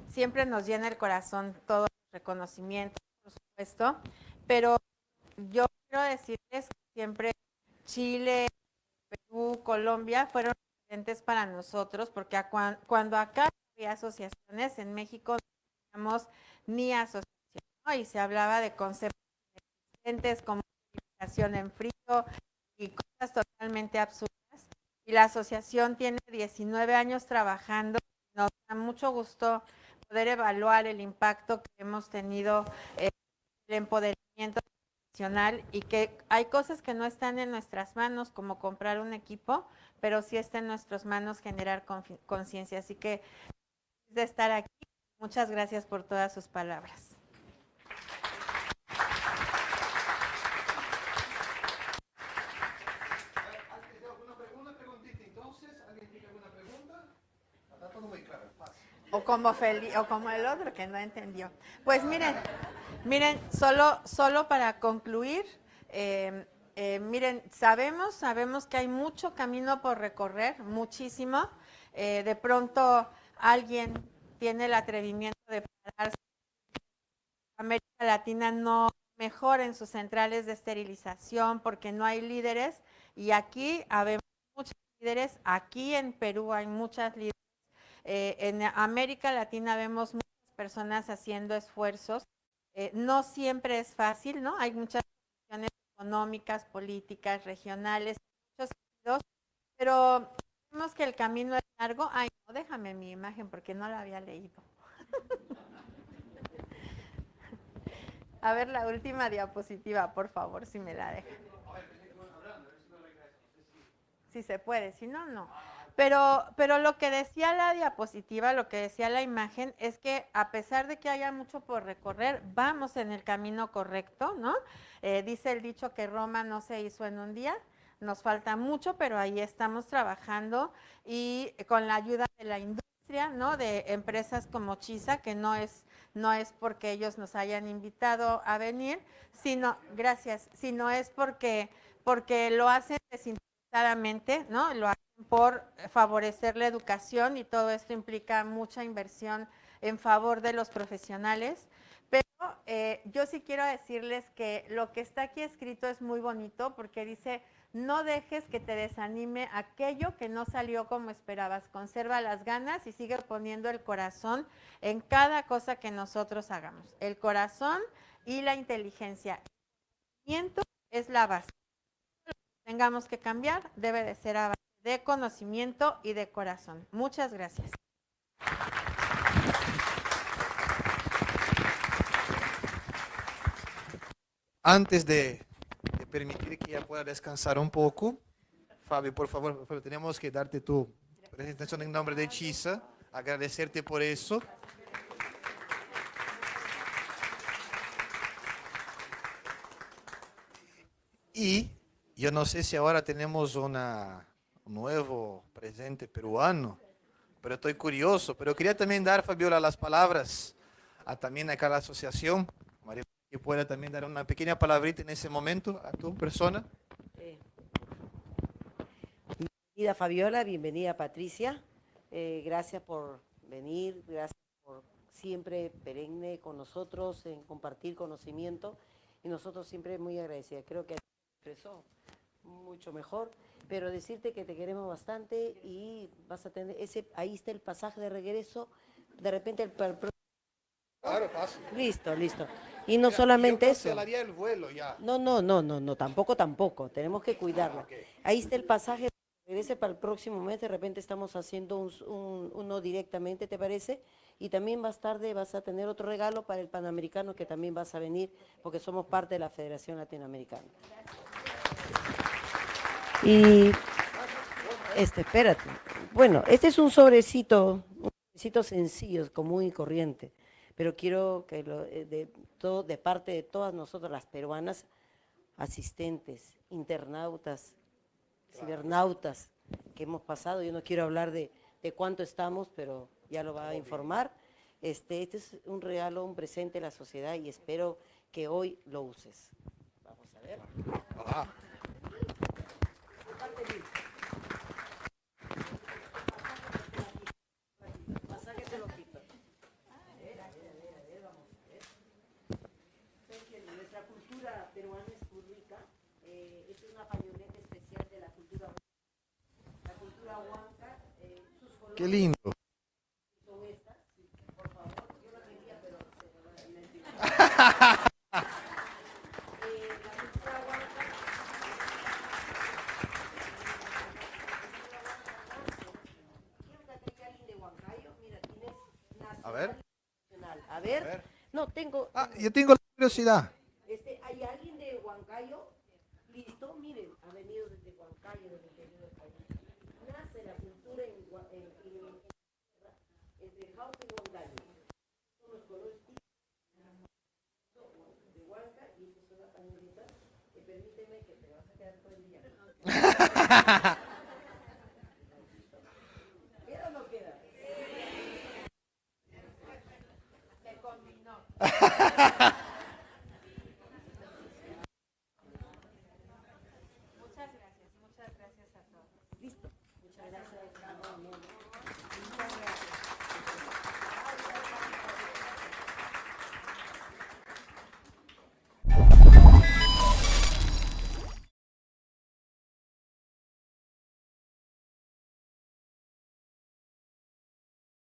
S2: siempre nos llena el corazón todo el reconocimiento, por supuesto, pero yo quiero decirles que siempre Chile, Perú, Colombia fueron referentes para nosotros, porque cuando acá había asociaciones, en México no teníamos ni asociación, ¿no? Y se hablaba de conceptos inexistentes como alimentación en frío y cosas totalmente absurdas. Y la asociación tiene 19 años trabajando. Nos da mucho gusto poder evaluar el impacto que hemos tenido en el empoderamiento nacional, y que hay cosas que no están en nuestras manos, como comprar un equipo, pero sí está en nuestras manos generar conciencia. Así que de estar aquí, muchas gracias por todas sus palabras.
S1: Una preguntita, entonces, ¿alguien tiene alguna pregunta? Está todo muy claro, fácil.
S2: O como el otro que no entendió. Pues miren, solo para concluir, miren, sabemos que hay mucho camino por recorrer, muchísimo. De pronto alguien tiene el atrevimiento de pararse. América Latina no mejora en sus centrales de esterilización porque no hay líderes, y aquí habemos muchos líderes. Aquí en Perú hay muchas líderes. En América Latina vemos muchas personas haciendo esfuerzos. No siempre es fácil, ¿no? Hay muchas cuestiones económicas, políticas, regionales, muchos sentidos, pero vemos que el camino es largo. Ay, no, déjame mi imagen porque no la había leído. A ver, la última diapositiva, por favor, si me la dejan. Si se puede, si no, no. Pero lo que decía la diapositiva, lo que decía la imagen, es que a pesar de que haya mucho por recorrer, vamos en el camino correcto, ¿no? Dice el dicho que Roma no se hizo en un día. Nos falta mucho, pero ahí estamos trabajando, y con la ayuda de la industria, ¿no? De empresas como Chisa, que no es porque ellos nos hayan invitado a venir, sino, gracias, sino es porque lo hacen desinteresadamente, ¿no? Lo hacen por favorecer la educación y todo esto implica mucha inversión en favor de los profesionales. Pero yo sí quiero decirles que lo que está aquí escrito es muy bonito porque dice: no dejes que te desanime aquello que no salió como esperabas. Conserva las ganas y sigue poniendo el corazón en cada cosa que nosotros hagamos. El corazón y la inteligencia. El conocimiento es la base. Lo que tengamos que cambiar debe de ser a base de conocimiento y de corazón. Muchas gracias.
S1: Antes de permitir que ella pueda descansar un poco, Fabio, por favor, tenemos que darte tu presentación en nombre de Chisa, agradecerte por eso. Y yo no sé si ahora tenemos un nuevo presente peruano, pero estoy curioso. Pero quería también dar, Fabiola, las palabras también acá a la asociación, María, que pueda también dar una pequeña palabrita en ese momento a tu persona.
S4: Bienvenida Fabiola, bienvenida Patricia. Gracias por venir, gracias por siempre perenne con nosotros, en compartir conocimiento. Y nosotros siempre muy agradecidas. Creo que expresó mucho mejor, pero decirte que te queremos bastante y vas a tener ahí está el pasaje de regreso, de repente
S1: Claro, fácil.
S4: Listo. Y no solamente
S1: yo
S4: eso.
S1: cancelaría el vuelo ya.
S4: No, tampoco. Tenemos que cuidarla.
S1: Okay.
S4: Ahí está el pasaje, regrese para el próximo mes, de repente estamos haciendo uno directamente, ¿te parece? Y también más tarde vas a tener otro regalo para el Panamericano que también vas a venir, porque somos parte de la Federación Latinoamericana. Y, espérate. Bueno, este es un sobrecito sencillo, común y corriente, pero quiero que de parte de todas nosotras las peruanas, asistentes, internautas, cibernautas que hemos pasado, yo no quiero hablar de cuánto estamos, pero ya lo va a informar. Este es un regalo, un presente a la sociedad y espero que hoy lo uses. Vamos a ver.
S1: Ah.
S4: Pasaje te lo quito. A ver, vamos a ver. Nuestra cultura peruana es muy rica. Es una pañoleta especial de la cultura huanca. Sus colores
S1: Qué lindo.
S4: son estas. Por favor, yo la quería, pero se me olvidó. La cultura huanca. Quiero que traiga alguien de Huancayo. Mira, tienes nacional.
S1: A ver.
S4: A ver. No, tengo.
S1: Yo tengo la curiosidad.
S4: ¿Hay alguien de Huancayo? Listo, miren, ha venido desde Huancayo, desde el interior del país. Nace la cultura entre Jauja y Huancayo. Son los colores de Huanca y esta es una pañoleta que permíteme que te vas a quedar todo el día.